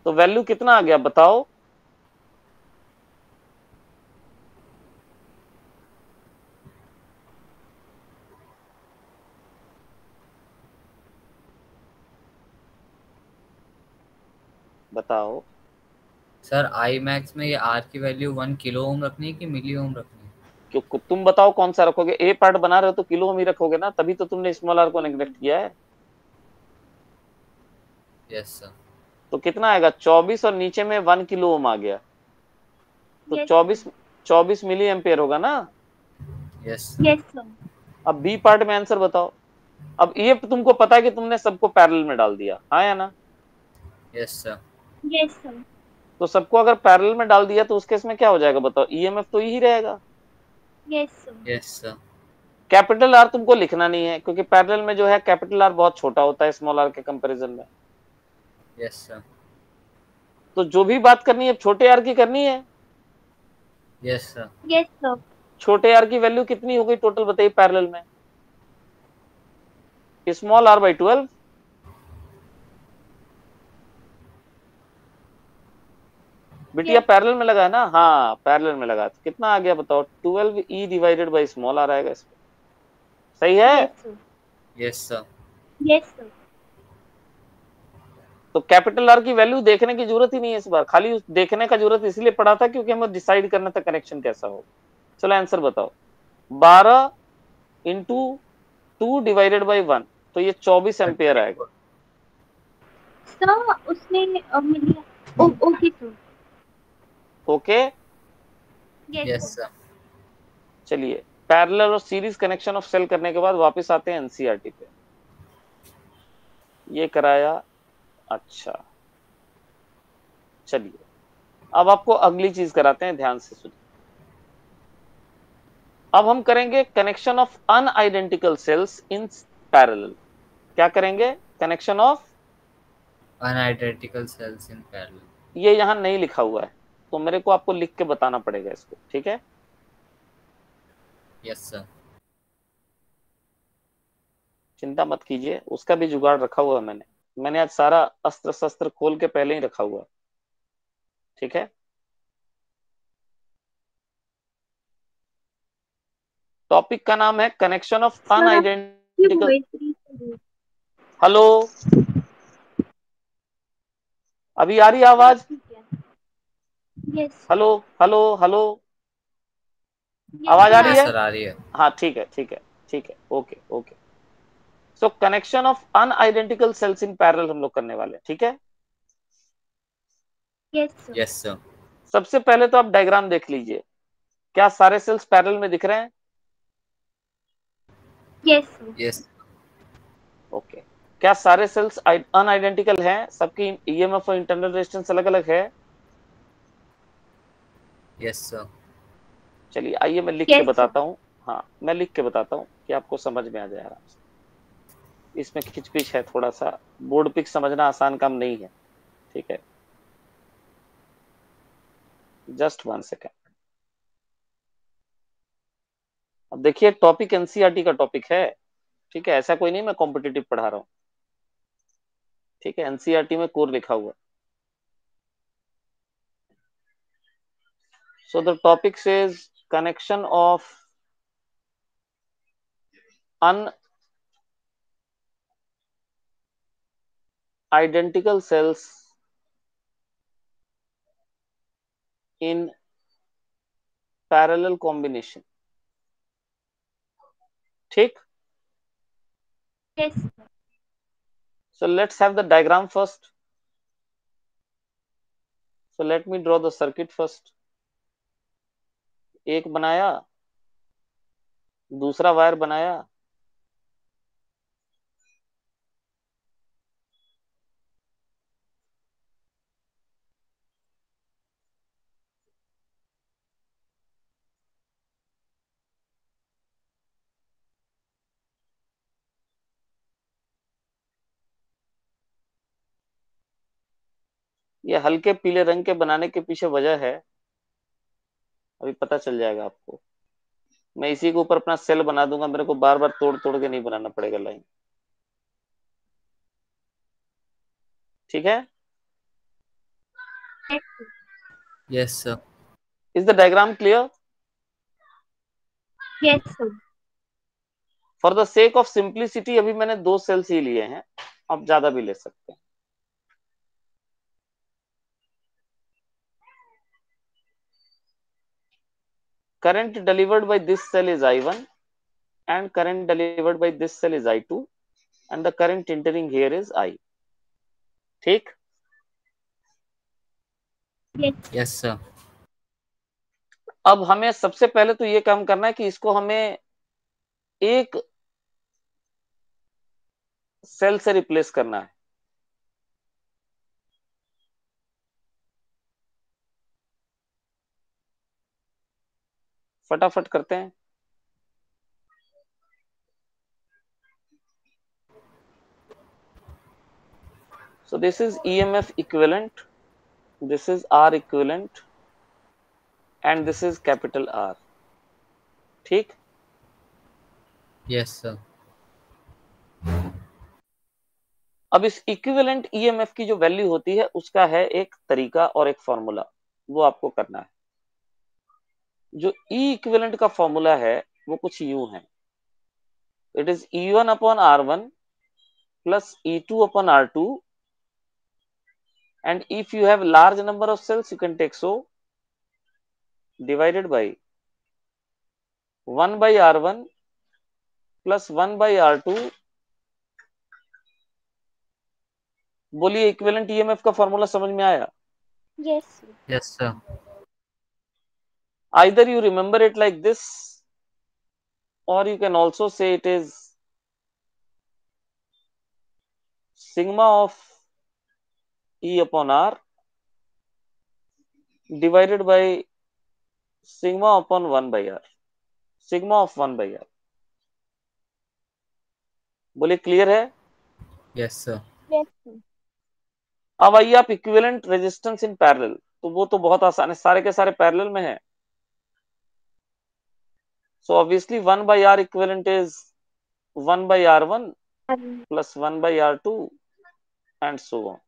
तो वैल्यू कितना आ गया बताओ? बताओ। सर आई मैक्स में ये आर की वैल्यू 1 किलो ओम रखनी है कि मिली ओम रखनी है? क्यों, तुम बताओ कौन सा रखोगे? ए पार्ट बना रहे हो तो किलो में ही रखोगे ना, तभी तो तुमने स्मॉल आर को नेग्लेक्ट किया है। Yes sir. तो कितना आएगा? 24 और नीचे में 1 किलो ओम आ गया, तो Yes. 24 मिली एम्पेयर होगा ना। Yes Yes, sir. अब बी पार्ट में आंसर बताओ। अब ये तुमको पता है कि तुमने सबको पैरेलल में डाल दिया, हाँ या ना? Yes sir. Yes, sir. तो सबको अगर पैरेलल में डाल दिया तो उस केस में क्या हो जाएगा बताओ? ईएमएफ तो यही रहेगा। Yes, sir. Yes sir. Capital R तुमको लिखना नहीं है, क्योंकि पैरेलल में जो है कैपिटल आर बहुत छोटा होता है स्मॉल आर के कंपैरिजन में। Yes sir. तो जो भी बात करनी है छोटे आर की करनी है। Yes sir. Yes, sir. छोटे आर की वैल्यू कितनी हो गई टोटल बताइए पैरेलल में? Small R by 12। बिटिया Yes. पैरेलल में लगा है ना? हाँ पैरेलल में लगा, तो कितना आ गया बताओ? 12E divided by small are आएगा इसमें, सही है? Yes, sir. Yes sir. Yes, sir. तो कैपिटल आर की वैल्यू देखने की जरूरत ही नहीं है इस बार, खाली देखने का जरूरत इसलिए पड़ा था क्योंकि हमें डिसाइड करना था कनेक्शन कैसा हो। चलो आंसर बताओ। 12 इंटू 2 डिवाइडेड बाई 1, तो ये 24 एम्पियर आएगा। सर उसने okay sir. Okay, yes yes sir. चलिए पैरेलल और सीरीज कनेक्शन ऑफ सेल करने के बाद वापस आते हैं एनसीईआरटी पे। ये कराया, अच्छा चलिए अब आपको अगली चीज कराते हैं, ध्यान से सुनिए। अब हम करेंगे connection of unidentical cells in parallel. क्या करेंगे? Connection of, unidentical cells in parallel. ये यहां नहीं लिखा हुआ है तो मेरे को आपको लिख के बताना पड़ेगा इसको, ठीक है? Yes sir. चिंता मत कीजिए, उसका भी जुगाड़ रखा हुआ है मैंने आज सारा अस्त्र शस्त्र खोल के पहले ही रखा हुआ है, ठीक है? टॉपिक का नाम है कनेक्शन ऑफ सर आपकी अनआइडेंटिकल। Voice break. हेलो, अभी आ रही है आवाज? ठीक है। Yes hello hello hello, yes आवाज आ सर रही यस है? सर, आ रही है। हाँ ठीक है ठीक है ठीक है, okay okay. So connection of unidentical cells in parallel हम लोग करने वाले हैं, ठीक है? Yes sir. Yes sir. सबसे पहले तो आप डायग्राम देख लीजिए, क्या सारे सेल्स पैरेलल में दिख रहे हैं? Yes sir. यस। ओके। क्या सारे सेल्स अनआइडेंटिकल हैं? सबकी ईएमएफ और इंटरनल रेजिस्टेंस अलग अलग है? Yes sir. चलिए आइए मैं लिख के यस सर। बताता हूँ। हाँ मैं लिख के बताता हूँ कि आपको समझ में आ जाए आराम से। इसमें खिचपिच है थोड़ा सा, बोर्ड पिक समझना आसान काम नहीं है, ठीक है? Just 1 second. अब देखिए टॉपिक एनसीईआरटी का टॉपिक है, ठीक है? ऐसा कोई नहीं मैं कॉम्पिटिटिव पढ़ा रहा हूँ, ठीक है? एनसीईआरटी में कोर लिखा हुआ। So the topic says connection of unidentical cells in parallel combination, ठीक? Yes So let's have the diagram first. So let me draw the circuit first. एक बनाया, दूसरा वायर बनाया, ये हल्के पीले रंग के बनाने के पीछे वजह है, अभी पता चल जाएगा आपको। मैं इसी के ऊपर अपना सेल बना दूंगा, मेरे को बार बार तोड़ तोड़ के नहीं बनाना पड़ेगा लाइन, ठीक है? Yes sir. Is the diagram clear? Yes sir. For the sake of simplicity अभी मैंने 2 सेल्स ही लिए हैं, आप ज्यादा भी ले सकते हैं। Current delivered by this cell is I1 and current delivered by this cell is I2 and the current entering here is I, ठीक? Yes yes sir. अब हमें सबसे पहले तो ये काम करना है कि इसको हमें एक सेल से रिप्लेस करना है। फटाफट करते हैं। So this is EMF equivalent, this is R equivalent and this is capital R, ठीक? Yes sir. अब इस इक्विवेलेंट ईएमएफ की जो वैल्यू होती है उसका है एक तरीका और एक फॉर्मूला, वो आपको करना है। जो ई इक्विवेलेंट का फॉर्मूला है वो कुछ यूं है, it is E1 upon R1 plus E2 upon R2 and if you have large number of cells you can take so divided by 1 by R1 plus 1 by R2 बोलिए इक्विवेलेंट ईएमएफ का formula समझ में आया? Yes yes sir. Either you remember it like this, or you can also say it is sigma of E upon R divided by sigma upon 1 by R, sigma of 1 by R. बोले clear है? Yes sir. Yes अब आइए आप equivalent resistance in parallel, तो वो तो बहुत आसान है, सारे के सारे पैरेलल में है। So obviously 1 by R equivalent is 1 by R1 plus 1 by R2 and so on.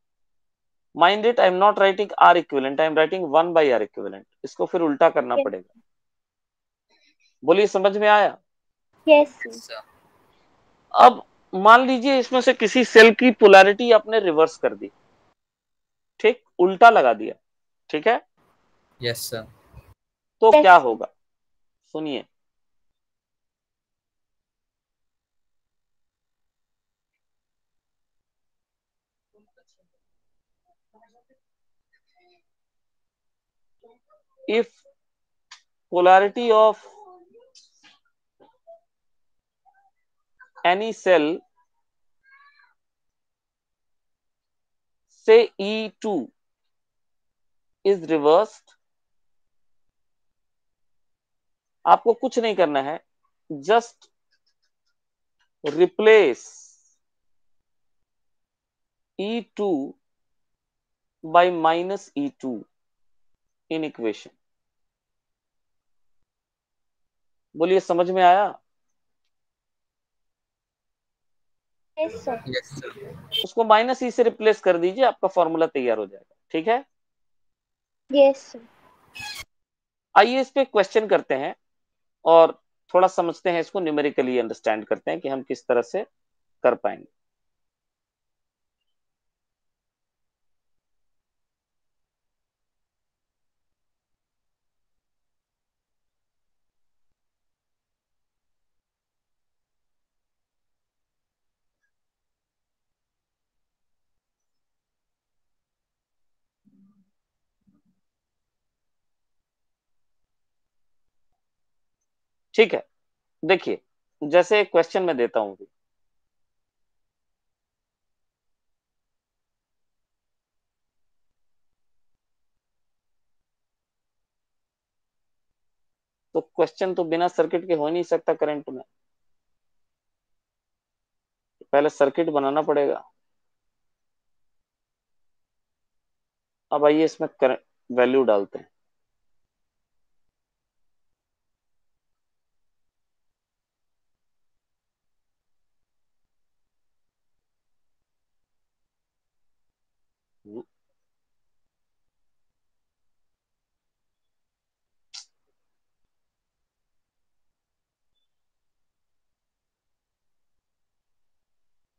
Mind it, I am not writing R equivalent, I am writing 1 by R equivalent. इसको फिर उल्टा करना Yes. पड़ेगा। बोलिए समझ में आया? Yes sir. अब मान लीजिए इसमें से किसी सेल की पोलैरिटी आपने रिवर्स कर दी, ठीक, उल्टा लगा दिया, ठीक है, यस सर। तो Yes, क्या sir. होगा? सुनिए, if polarity of any cell say E2 is reversed, आपको कुछ नहीं करना है, just replace E2 by minus E2 in equation। बोलिए समझ में आया? Yes, sir. Yes sir. उसको माइनस ई से रिप्लेस कर दीजिए, आपका फॉर्मूला तैयार हो जाएगा, ठीक है। Yes, sir. आइए इस पे क्वेश्चन करते हैं और थोड़ा समझते हैं, इसको न्यूमेरिकली अंडरस्टैंड करते हैं कि हम किस तरह से कर पाएंगे। ठीक है, देखिए जैसे एक क्वेश्चन मैं देता हूं, तो क्वेश्चन तो बिना सर्किट के हो नहीं सकता करंट में, पहले सर्किट बनाना पड़ेगा। अब आइए इसमें करंट वैल्यू डालते हैं।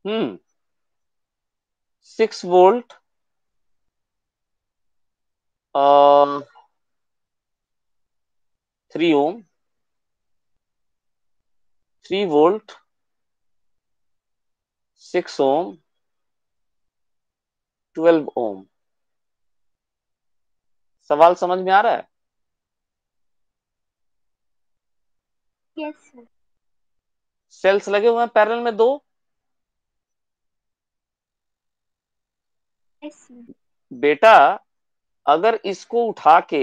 हम्म 6 वोल्ट 3 ओम, 3 वोल्ट 6 ओम 12 ओम। सवाल समझ में आ रहा है? Yes, sir. सेल्स लगे हुए हैं पैरेलल में दो, Yes, sir. बेटा अगर इसको उठा के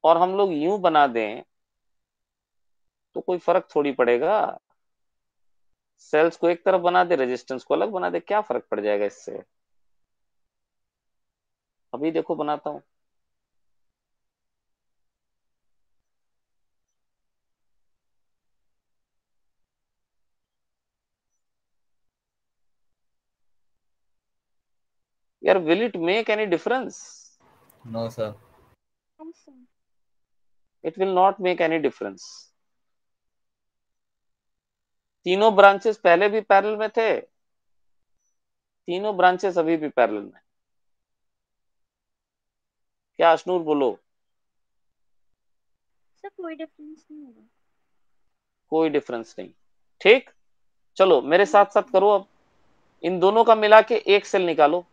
और हम लोग यूं बना दें तो कोई फर्क थोड़ी पड़ेगा। सेल्स को एक तरफ बना दे, रेजिस्टेंस को अलग बना दे, क्या फर्क पड़ जाएगा इससे? अभी देखो बनाता हूं। यार will it make any difference? No sir. No, sir. It will not make any difference. तीनों ब्रांचेस पहले भी पैरेलल में थे, तीनों ब्रांचेस अभी भी पैरेलल में। क्या अशनूर बोलो? सर कोई डिफरेंस नहीं होगा। कोई डिफरेंस नहीं, ठीक। चलो मेरे साथ साथ करो, अब इन दोनों का मिला के एक सेल निकालो।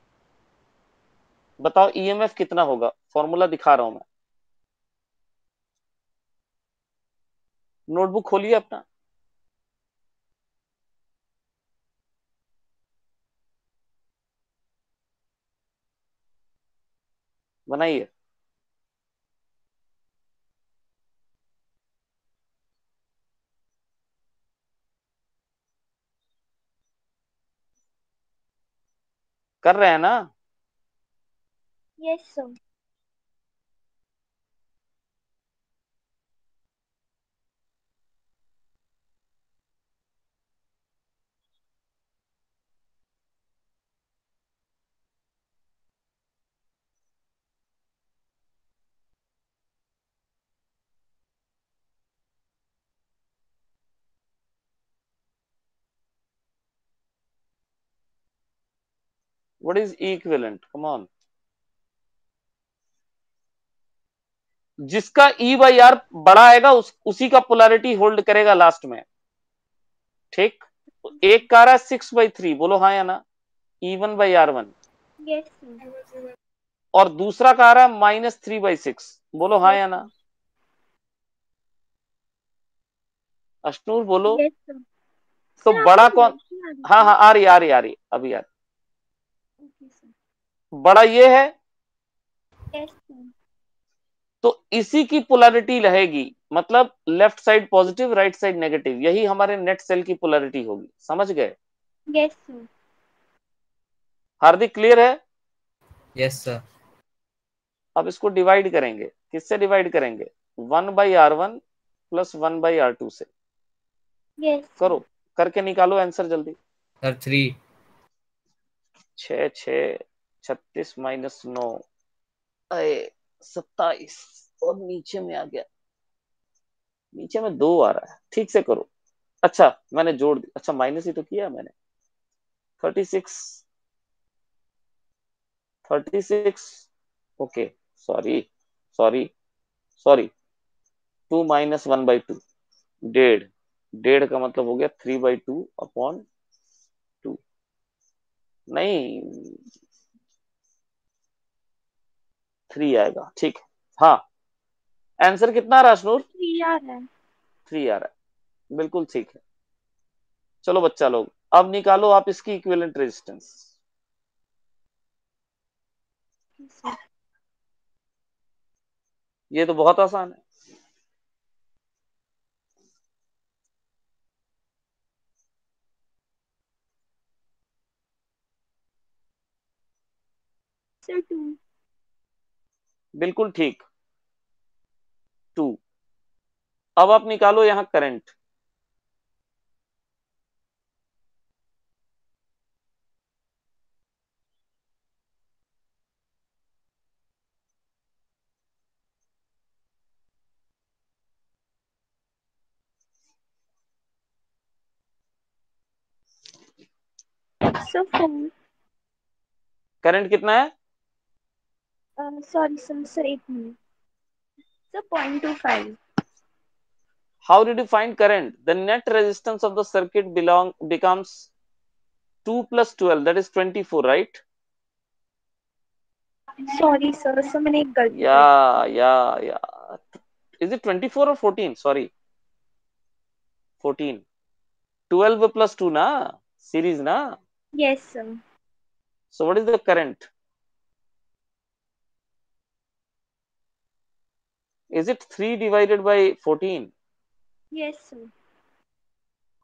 बताओ ईएमएफ कितना होगा, फॉर्मूला दिखा रहा हूं मैं, नोटबुक खोलिए अपना। बनाइए। कर रहे हैं ना? Yes sir. What is equivalent, come on. जिसका ई बाई आर बड़ा आएगा उसी का पोलैरिटी होल्ड करेगा लास्ट में, ठीक। तो एक का रहा है 6/3, बोलो हाँ या ना, E1/R1। Yes sir. और दूसरा का रहा है -3/6, बोलो हाँ यस या ना। अश्नूर बोलो। Yes sir. तो सर बड़ा आपकी कौन? वॉइस नहीं आ रही हाँ थी। हाँ आ रही आ रही आ रही अभी आ रही। Okay sir. बड़ा ये है, यस सर। तो इसी की पोलैरिटी रहेगी, मतलब left side positive right side negative, यही हमारे नेट सेल की पोलैरिटी होगी, समझ गए? Yes sir. हार्दिक क्लियर है? Yes sir. अब इसको डिवाइड करेंगे, किससे डिवाइड करेंगे? 1/R1 प्लस 1/R2 से। यस करो, सर। करके निकालो आंसर जल्दी। सर 3। 6 6 36 -9 27, और नीचे में आ गया, नीचे में 2 आ रहा है, ठीक से करो। अच्छा मैंने जोड़ दिया, अच्छा माइनस ही तो किया मैंने। 36 36, ओके, सॉरी सॉरी सॉरी, 2 - 1/2, 1.5, 1.5 का मतलब हो गया 3/2/2, नहीं 3 आएगा, ठीक। हाँ, आंसर कितना आ रहा है अश्नूर? 3 आ रहा है। 3 आ रहा है, बिल्कुल ठीक है। चलो बच्चा लोग, अब निकालो आप इसकी इक्विवेलेंट रेजिस्टेंस। सर ये तो बहुत आसान है। सर 2। बिल्कुल ठीक, 2। अब आप निकालो यहां करंट। सर 4। करंट कितना है? सॉरी सर, सर एक minute. Sir 0.25। How did you find current? The net resistance of the circuit becomes 2 plus 12, that is 24, right? Sorry sir, sir मैंने एक गलती कर दी Yeah, थी। yeah, yeah. Is it 24 or 14? Sorry, 14. 12 plus 2 na? Series na? Yes sir. So what is the current? Is it 3 divided by 14? Yes sir.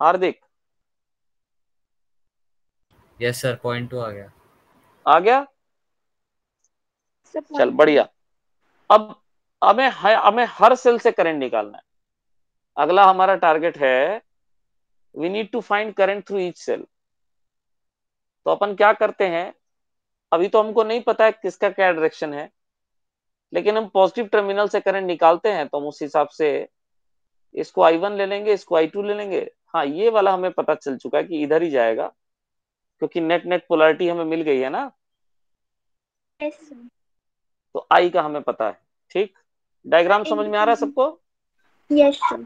Hardik yes sir 0.2 आ गया। आ गया? Sir चल 0.2। बढ़िया। अब हमें हर सेल से करंट निकालना है। अगला हमारा टारगेट है, we need to find current through each cell. तो अपन क्या करते हैं, अभी तो हमको नहीं पता है किसका क्या डायरेक्शन है, लेकिन हम पॉजिटिव टर्मिनल से करंट निकालते हैं, तो हम उस हिसाब से इसको I1 ले लेंगे, इसको I2 ले लेंगे। हाँ ये वाला हमें पता चल चुका है कि इधर ही जाएगा, क्योंकि नेट नेट पोलैरिटी हमें मिल गई है ना, यस सर। तो I का हमें पता है, ठीक। सर डायग्राम समझ में आ रहा है सबको? Yes sir.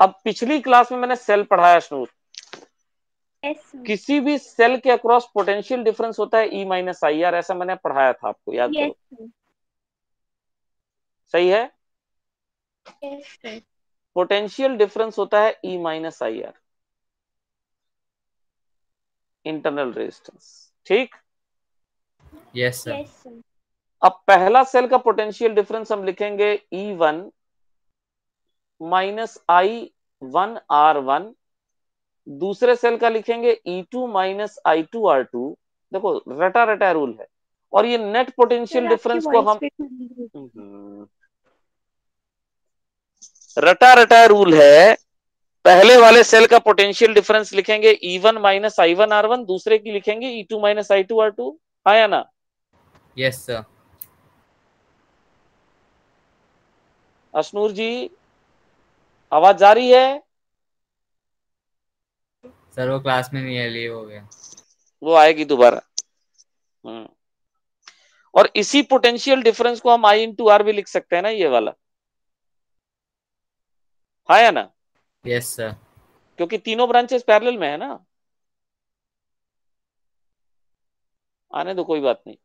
अब पिछली क्लास में मैंने सेल पढ़ाया स्नूर, यस सर। किसी भी सेल के अक्रॉस पोटेंशियल डिफरेंस होता है E माइनस आई आर, ऐसा मैंने पढ़ाया था आपको, याद यस करो। सर। सही है, यस सर। पोटेंशियल डिफरेंस होता है E minus I R, internal resistance. ठीक, यस सर। Yes sir. अब पहला सेल का पोटेंशियल डिफरेंस हम लिखेंगे E1 माइनस I1R1, दूसरे सेल का लिखेंगे E2 माइनस I2R2। देखो रटा रटा रूल है, और ये नेट पोटेंशियल सर आपकी डिफरेंस को वॉइस हम भी थोड़ी धीरे रटा रटा रूल है। पहले वाले सेल का पोटेंशियल डिफरेंस लिखेंगे E1 माइनस I1R1, दूसरे की लिखेंगे E2 माइनस I2R2। हाँ या ना? Yes sir. अशनूर जी, आवाज जा रही है? सर वो क्लास में नहीं है, लिए हो गया। वो आएगी दोबारा। और इसी पोटेंशियल डिफरेंस को हम I इंटू आर भी लिख सकते हैं ना, ये वाला। हाँ या ना? Yes sir. क्योंकि तीनों ब्रांचेस पैरेलल में है ना। आने दो, कोई बात नहीं।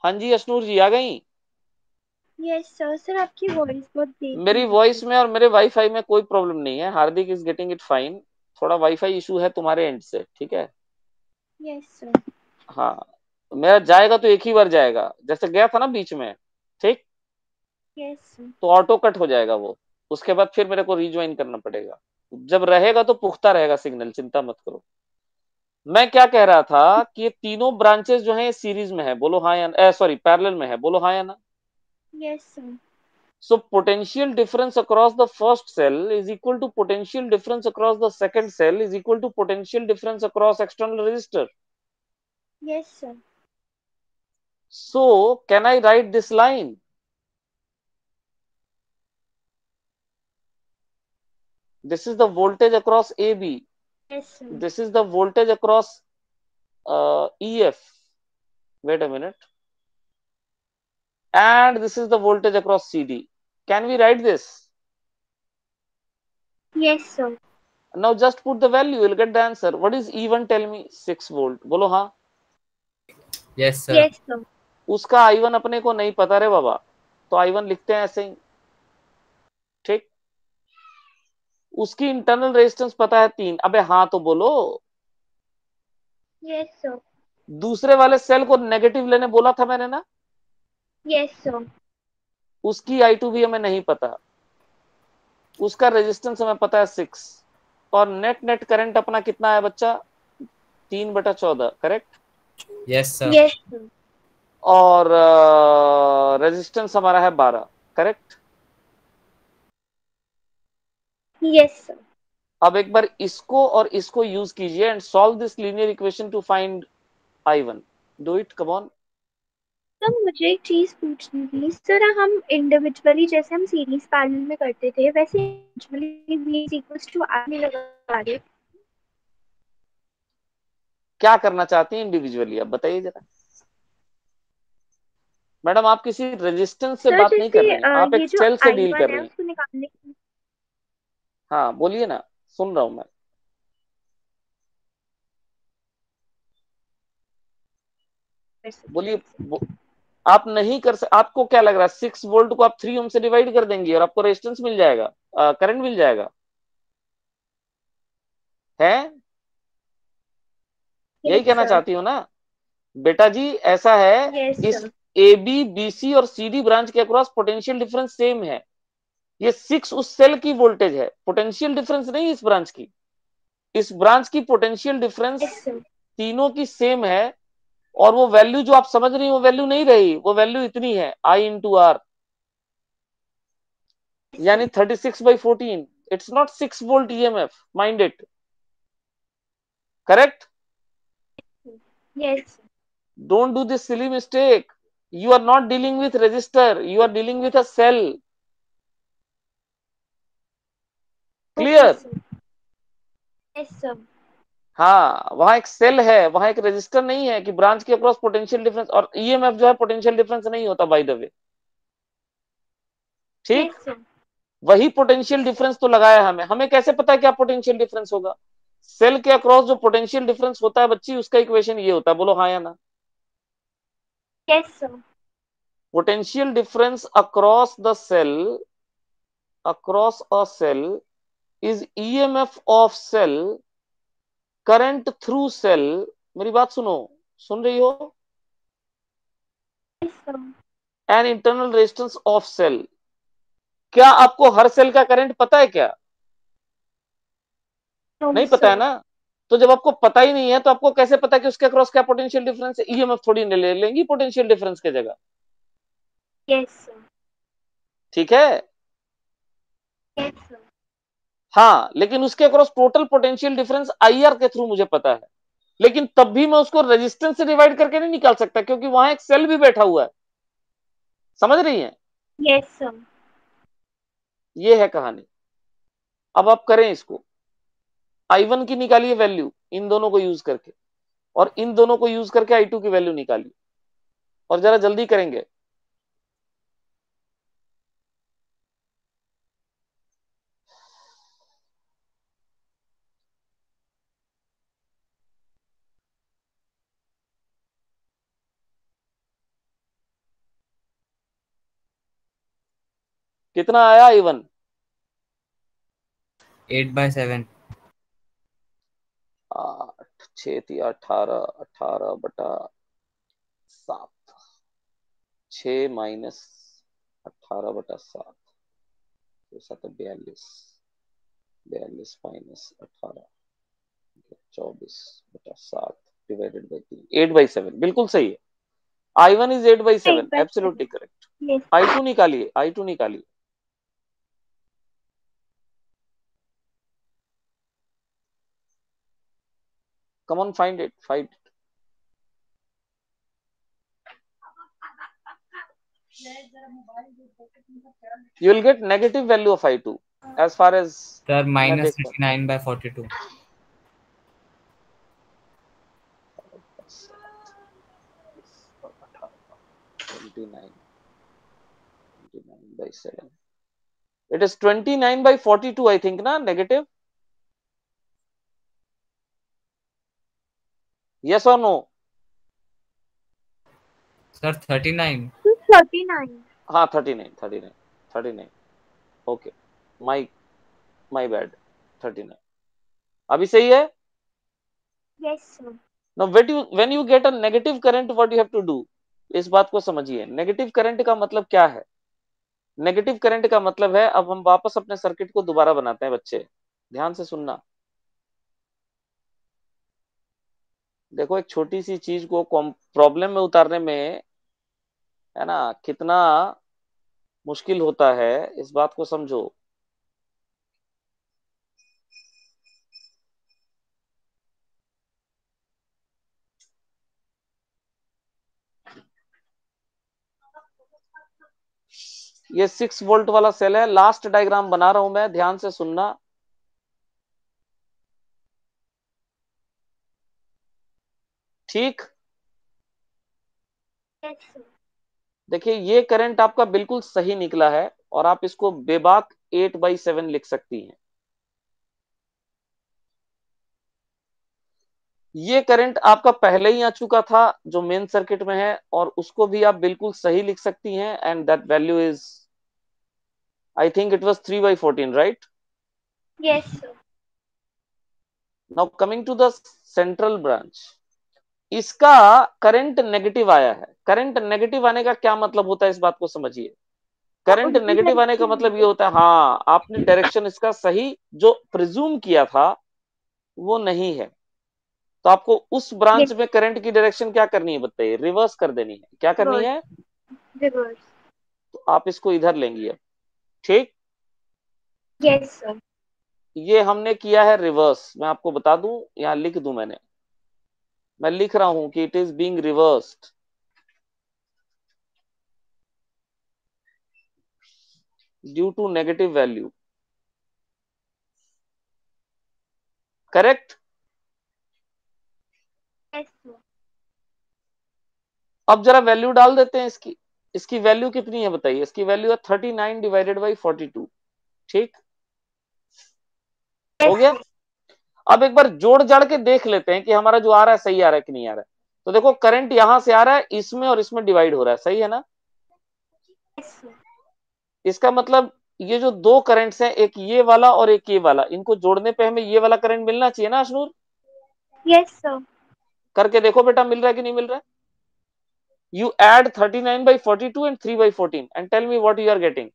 हाँ जी अशनूर जी, आ गई? Yes sir. सर आपकी वॉइस बहुत मेरी धीरे वॉइस में और मेरे वाईफाई में कोई प्रॉब्लम नहीं है, हार्दिक इज गेटिंग इट फाइन। थोड़ा वाईफाई इशू है तुम्हारे एंड से, ठीक है? Yes sir. हाँ, मेरा जाएगा तो एक ही बार जाएगा, जैसे गया था ना बीच में, ठीक? Yes sir. तो ऑटो कट हो जाएगा वो, उसके बाद फिर मेरे को रिज्वाइन करना पड़ेगा। जब रहेगा तो पुख्ता रहेगा सिग्नल, चिंता मत करो। मैं क्या कह रहा था कि ये तीनों ब्रांचेस जो हैं सीरीज में है, बोलो हाँ या सॉरी पैरेलल में है, बोलो हाँ या ना? Yes sir. So potential difference across the first cell is equal to potential difference across the second cell is equal to potential difference across external resistor. Yes sir. So can I write this line? This is the voltage across AB. Yes sir. This is the voltage across EF. Wait a minute. And this is the voltage across CD. Can we write this? Yes sir. Now just put the value, you'll get the answer. What is E1? Tell me. 6 volt. बोलो हाँ। Yes sir. Yes sir. उसका I1 अपने को नहीं पता रे बाबा, तो I1 लिखते हैं ऐसे ही, ठीक? उसकी इंटरनल रेजिस्टेंस पता है 3। अबे हाँ तो बोलो। Yes sir. दूसरे वाले सेल को नेगेटिव लेने बोला था मैंने ना, यस सर। उसकी I2 भी हमें नहीं पता, उसका रेजिस्टेंस हमें पता है 6। और नेट नेट करंट अपना कितना है बच्चा? 3/14, correct? Yes sir. Yes sir. और रेजिस्टेंस हमारा है 12, करेक्ट? Yes sir. अब एक बार इसको और इसको यूज कीजिए and solve this linear equation two find I1। Do it, come on. Sir मुझे एक चीज पूछनी थी सर, हम इंडिविजुअली जैसे हम सीरीज पैरेलल में करते थे वैसे individually v is equals to r में लगा रहे। क्या करना चाहती हैं इंडिविजुअली, आप बताइए जरा। मैडम आप किसी रेजिस्टेंस से सर बात नहीं जैसे कर रही, आप एक ये जो सेल से डील I1 कर है रही हैं। उसको निकालने की हाँ बोलिए ना, सुन रहा हूं मैं। कर सकते बोलिए। हैं। आप नहीं कर सकते, आपको क्या लग रहा है 6 वोल्ट को आप 3 ओम से डिवाइड कर देंगे और आपको रेजिस्टेंस मिल जाएगा, करंट मिल जाएगा, है? यही यस कहना सर। चाहती हो ना बेटा जी? ऐसा है, यस इस sir. A B B C और सी डी ब्रांच के अक्रॉस पोटेंशियल डिफरेंस सेम है। ये 6 उस सेल की वोल्टेज है, पोटेंशियल डिफरेंस नहीं इस ब्रांच की। इस ब्रांच की पोटेंशियल डिफरेंस यस सर। तीनों की सेम है, और वो वैल्यू जो आप समझ रही हो वो वैल्यू नहीं रही, वो वैल्यू इतनी है I इंटू आर, यानी 36/14। It's not 6 volt EMF, mind it, correct? Yes. Don't do this silly mistake. You are not dealing with resistor, you are dealing with a cell. Okay Clear? Sir. Yes sir. हाँ, वहां एक cell है, वहां एक resistor नहीं है कि branch के अक्रॉस पोटेंशियल डिफरेंस, और ईएमएफ जो है पोटेंशियल डिफरेंस नहीं होता बाय द वे, ठीक? Yes sir. वही पोटेंशियल डिफरेंस तो लगाया हमें, हमें कैसे पता है क्या पोटेंशियल डिफरेंस होगा? सेल के अक्रॉस जो पोटेंशियल डिफरेंस होता है बच्ची, उसका इक्वेशन ये होता है, बोलो हाँ या ना? Yes sir. Potential difference across the cell, across a cell is EMF of cell current through cell. मेरी बात सुनो, सुन रही हो? Yes sir. And internal resistance of cell. क्या आपको हर सेल का करंट पता है क्या? नो नहीं पता है सर। ना? तो जब आपको पता ही नहीं है तो आपको कैसे पता कि उसके अक्रॉस क्या पोटेंशियल डिफरेंस है? ईएमएफ थोड़ी ले लेंगी पोटेंशियल डिफरेंस के जगह। Yes sir. ठीक है? Yes sir. हाँ, लेकिन उसके across total potential difference IR के थ्रू मुझे पता है, लेकिन तब भी मैं उसको रेजिस्टेंस से डिवाइड करके नहीं निकाल सकता, क्योंकि वहां एक सेल भी बैठा हुआ है। समझ रही हैं? Yes sir. ये है कहानी। अब आप करें इसको, I1 की निकालिए वैल्यू इन दोनों को यूज करके, और इन दोनों को यूज करके I2 की वैल्यू निकालिए, और जरा जल्दी करेंगे। कितना आया I1? 8/7। 8 6 18, 18/7, 6 minus 18/7, 42, 42 minus 18, 24/7 divided by 3, 8/7 बिल्कुल सही है। I1 is 8/7, 8/7। Absolutely correct. Yes. I2 निकालिए, I2 निकालिए। Come on, find it, find it. You will get negative value of I2 as far as sir मैं माइनस देखता हूँ। 39/42। 29, 29/7. It is 29/42, I think, na negative? Yes or no? Sir 39। 39। हाँ 39, 39, 39। Okay, my my bad, 39 अभी सही है। Yes sir. Now when you get a negative current, what you have to do? इस बात को समझिए, नेगेटिव करंट का मतलब क्या है? नेगेटिव करंट का मतलब है, अब हम वापस अपने सर्किट को दोबारा बनाते हैं बच्चे, ध्यान से सुनना। देखो, एक छोटी सी चीज को प्रॉब्लम में उतारने में, है ना, कितना मुश्किल होता है, इस बात को समझो। ये 6 वोल्ट वाला सेल है, लास्ट डायग्राम बना रहा हूं मैं, ध्यान से सुनना। ठीक, यस सर। देखिए ये करंट आपका बिल्कुल सही निकला है, और आप इसको बेबाक 8/7 लिख सकती हैं। ये करंट आपका पहले ही आ चुका था जो मेन सर्किट में है, और उसको भी आप बिल्कुल सही लिख सकती हैं, and that value is, I think it was 3/14, right? Yes sir. Now coming to the central branch, इसका करंट नेगेटिव आया है। करंट नेगेटिव आने का क्या मतलब होता है, इस बात को समझिए। वो करंट उल्टी नेगेटिव आने का डायरेक्शन मतलब में ये होता है, हाँ, आपने डायरेक्शन इसका सही जो प्रिज्यूम किया था वो नहीं है, तो आपको उस है। Branch yes. में करंट की डायरेक्शन क्या करनी है बताइए? रिवर्स कर देनी है। क्या करनी रिवर्स। है? रिवर्स। तो आप इसको इधर लेंगी अब। ठीक, यस सर। ये हमने किया है रिवर्स। मैं आपको बता दूं, यहां लिख दूं, मैं लिख रहा हूं कि it is being reversed due to negative value. Correct? Yes sir. अब जरा वैल्यू डाल देते हैं इसकी। इसकी वैल्यू कितनी है बताइए? इसकी वैल्यू है 39 डिवाइडेड बाई 42। ठीक हो गया। अब एक बार जोड़ जाड़ के देख लेते हैं कि हमारा जो आ रहा है सही आ रहा है कि नहीं आ रहा है। तो देखो करंट यहां से आ रहा है, इसमें और इसमें डिवाइड हो रहा है, सही है ना। इसका मतलब ये जो दो करंट्स हैं, एक ये वाला और एक ये वाला, इनको जोड़ने पे हमें ये वाला करंट मिलना चाहिए ना अशनूर। Yes sir. करके देखो बेटा मिल रहा है कि नहीं मिल रहा है। You add 39/42 and 3/14 and tell me what you are getting.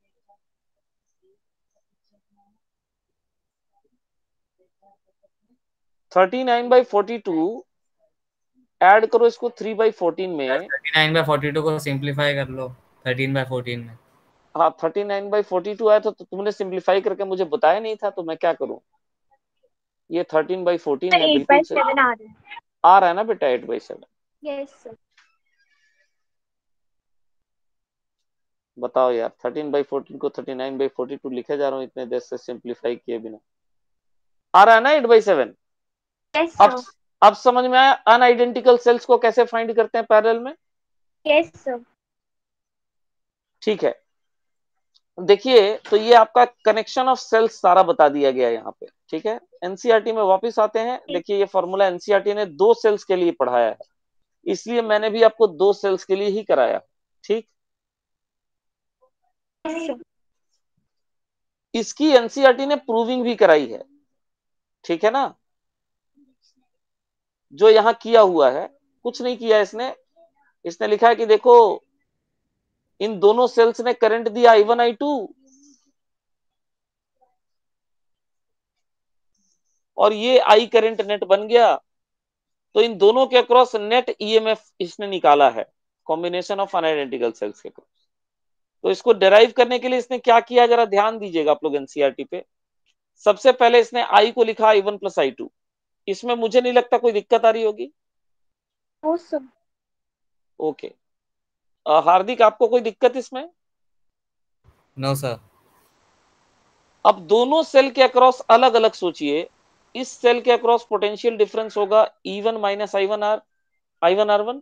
39/42 add करो इसको 3/14 में। 39/42 को सिंप्लीफाई कर लो 13/14 में। हाँ 39/42 आया तो तुमने सिंप्लीफाई करके मुझे बताया नहीं था, तो मैं क्या करूं। ये 13/14 है, बिल्कुल से 8/7 आ रहा है। आ रहा है ना बेटा 8/7। Yes sir. बताओ यार 13/14 को 39/42 लिखे जा रहा हूँ इतने देर से सिंप्लीफाई किए बिना, आ रहा है ना 8/7। यस अब सर। अब समझ में आया अनआइडेंटिकल सेल्स को कैसे फाइंड करते हैं पैरेलल में। Yes sir. ठीक है, देखिए तो ये आपका कनेक्शन ऑफ सेल्स सारा बता दिया गया यहाँ पे। ठीक है, एनसीईआरटी में वापस आते हैं। देखिए ये फॉर्मूला एनसीईआरटी ने दो सेल्स के लिए पढ़ाया है, इसलिए मैंने भी आपको दो सेल्स के लिए ही कराया। ठीक, इसकी एनसीईआरटी ने प्रूविंग भी कराई है। ठीक है ना, जो यहाँ किया हुआ है कुछ नहीं किया इसने, इसने लिखा है कि देखो इन दोनों सेल्स ने करंट दिया I1 I2 और ये I करंट नेट बन गया, तो इन दोनों के अक्रॉस नेट ईएमएफ इसने निकाला है कॉम्बिनेशन ऑफ अनआइडेंटिकल सेल्स के अक्रॉस। तो इसको डिराइव करने के लिए इसने क्या किया, जरा ध्यान दीजिएगा आप लोग एनसीईआरटी पे। सबसे पहले इसने आई को लिखा I1 + I2। इसमें मुझे नहीं लगता कोई दिक्कत आ रही होगी। ओके, हार्दिक आपको कोई दिक्कत इसमें। No sir. अब दोनों सेल के अक्रॉस अलग अलग सोचिए, इस सेल के अक्रॉस पोटेंशियल डिफरेंस होगा E1 - I1R I1R1।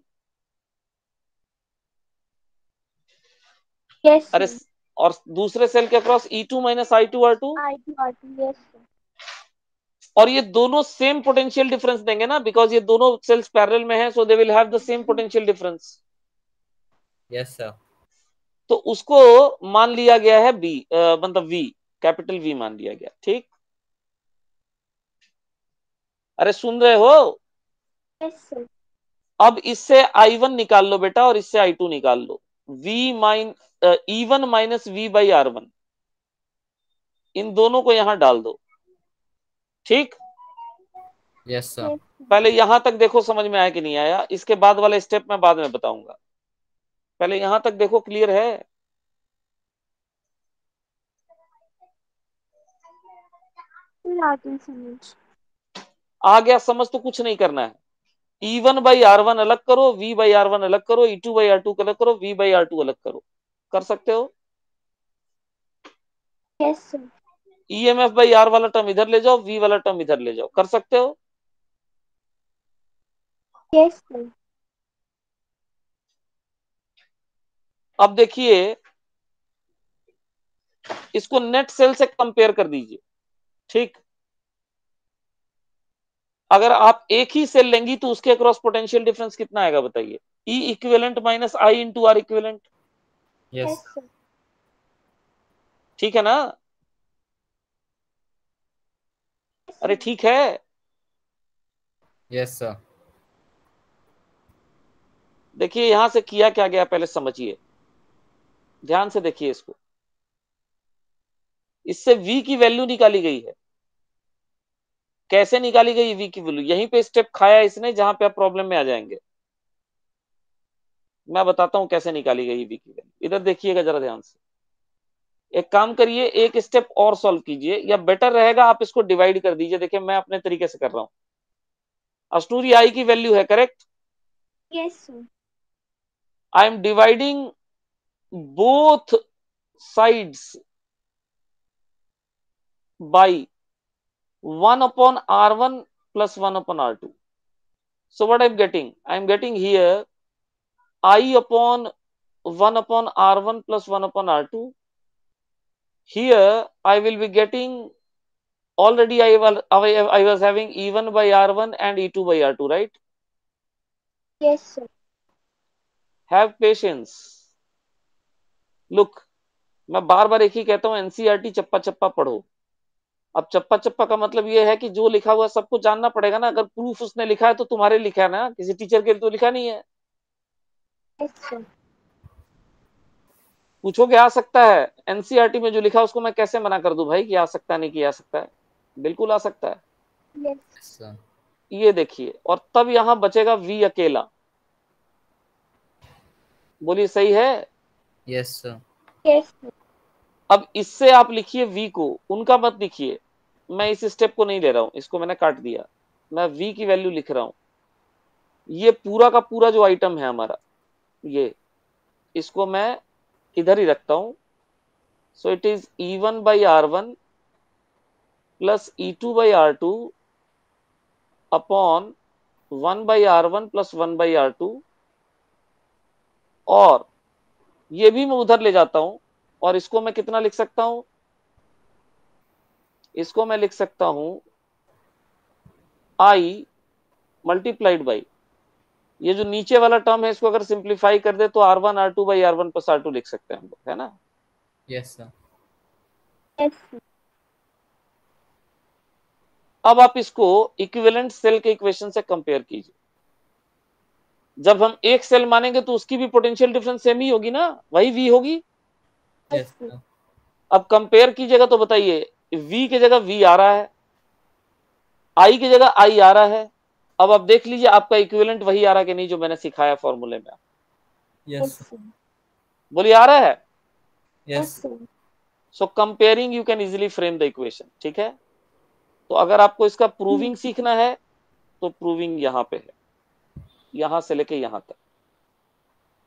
यस अरे सर। और दूसरे सेल के across E2 - I2R2। I2R2 yes sir. और ये दोनों सेम पोटेंशियल डिफरेंस देंगे ना, बिकॉज ये दोनों सेल्स पैरेलल में हैं, so they will have the same potential difference. Yes sir. तो उसको मान लिया गया है बी, मतलब वी, कैपिटल वी मान लिया गया। ठीक, अरे सुन रहे हो। Yes sir. अब इससे I1 निकाल लो बेटा और इससे I2 निकाल लो। E1 - V/R1, इन दोनों को यहां डाल दो। ठीक, यस सर। पहले यहां तक देखो समझ में आया कि नहीं आया, इसके बाद वाला स्टेप मैं बाद में बताऊंगा, पहले यहां तक देखो क्लियर है। आ गया समझ, तो कुछ नहीं करना है। E1/R1 अलग करो, V/R1 अलग करो, E2/R2 अलग करो, V/R2 अलग करो। कर सकते हो। Yes sir. EMF/R वाला टर्म इधर ले जाओ, V वाला टर्म इधर ले जाओ। कर सकते हो। Yes sir. अब देखिए इसको नेट सेल से कंपेयर कर दीजिए। ठीक, अगर आप एक ही सेल लेंगी तो उसके अक्रॉस पोटेंशियल डिफरेंस कितना आएगा बताइए। E equivalent - I × R equivalent. Yes yes sir. ठीक है ना, अरे ठीक है। Yes sir. देखिए यहां से किया क्या गया पहले समझिए, ध्यान से देखिए इसको। इससे V की वैल्यू निकाली गई है। कैसे निकाली गई V की वैल्यू, यहीं पे स्टेप खाया इसने जहां पे आप प्रॉब्लम में आ जाएंगे। मैं बताता हूं कैसे निकाली गई V की वैल्यू, इधर देखिएगा जरा ध्यान से। एक काम करिए, एक स्टेप और सॉल्व कीजिए, या बेटर रहेगा आप इसको डिवाइड कर दीजिए। देखिए मैं अपने तरीके से कर रहा हूं। अष्टूरी I की वैल्यू है correct. Yes sir. I am dividing both sides by 1/R1 plus 1/R2. So what I'm getting here I upon 1/R1 plus 1/R2. here I will be getting already I was having E1 by R1 and E2 by R2, right? Yes, sir. Have patience. Look, मैं बार बार एक ही कहता हूं, NCERT चप्पा चप्पा पढ़ो। अब चप्पा चप्पा का मतलब ये है कि जो लिखा हुआ सबको जानना पड़ेगा ना। अगर प्रूफ उसने लिखा है तो तुम्हारे लिखा है ना, किसी टीचर के लिए तो लिखा नहीं है। Yes, sir. पूछोगे आ सकता है, एनसीईआरटी में जो लिखा है उसको मैं कैसे मना कर दूं भाई कि आ सकता नहीं कि आ सकता है? बिल्कुल आ सकता है। Yes. सर ये देखिए, और तब यहां बचेगा वी अकेला। बोलिए सही है? Yes sir Yes, sir. अब इससे आप लिखिए वी को, उनका मत लिखिए। मैं इस स्टेप को नहीं ले रहा हूं, इसको मैंने काट दिया। मैं वी की वैल्यू लिख रहा हूं। ये पूरा का पूरा जो आइटम है हमारा, ये, इसको मैं इधर ही रखता हूं। सो it is E1 by R1 plus E2 by R2 upon 1 by R1 plus 1 by R2। और ये भी मैं उधर ले जाता हूं, और इसको मैं कितना लिख सकता हूं? इसको मैं लिख सकता हूं I मल्टीप्लाइड बाई, ये जो नीचे वाला टर्म है इसको अगर सिंप्लीफाई कर दे तो R1 R2 by R1 plus R2 लिख सकते हैं हम लोग, है ना? Yes sir Yes, sir. अब आप इसको इक्विवेलेंट सेल के इक्वेशन से कंपेयर कीजिए। जब हम एक सेल मानेंगे तो उसकी भी पोटेंशियल डिफरेंस सेम ही होगी ना, वही वी होगी। Yes, yes sir. सर अब कंपेयर कीजिएगा तो बताइए, वी की जगह वी आ रहा है, आई की जगह आई आ रहा है। अब आप देख लीजिए आपका इक्विवेलेंट वही आ रहा है कि नहीं जो मैंने सिखाया फॉर्मूले में। Yes Yes, sir sir. बोलिए आ रहा है? Yes, yes sir. So comparing you can easily frame the equation. ठीक है, तो अगर आपको इसका प्रूविंग सीखना है तो प्रूविंग यहां पे है, यहां से लेके यहां तक।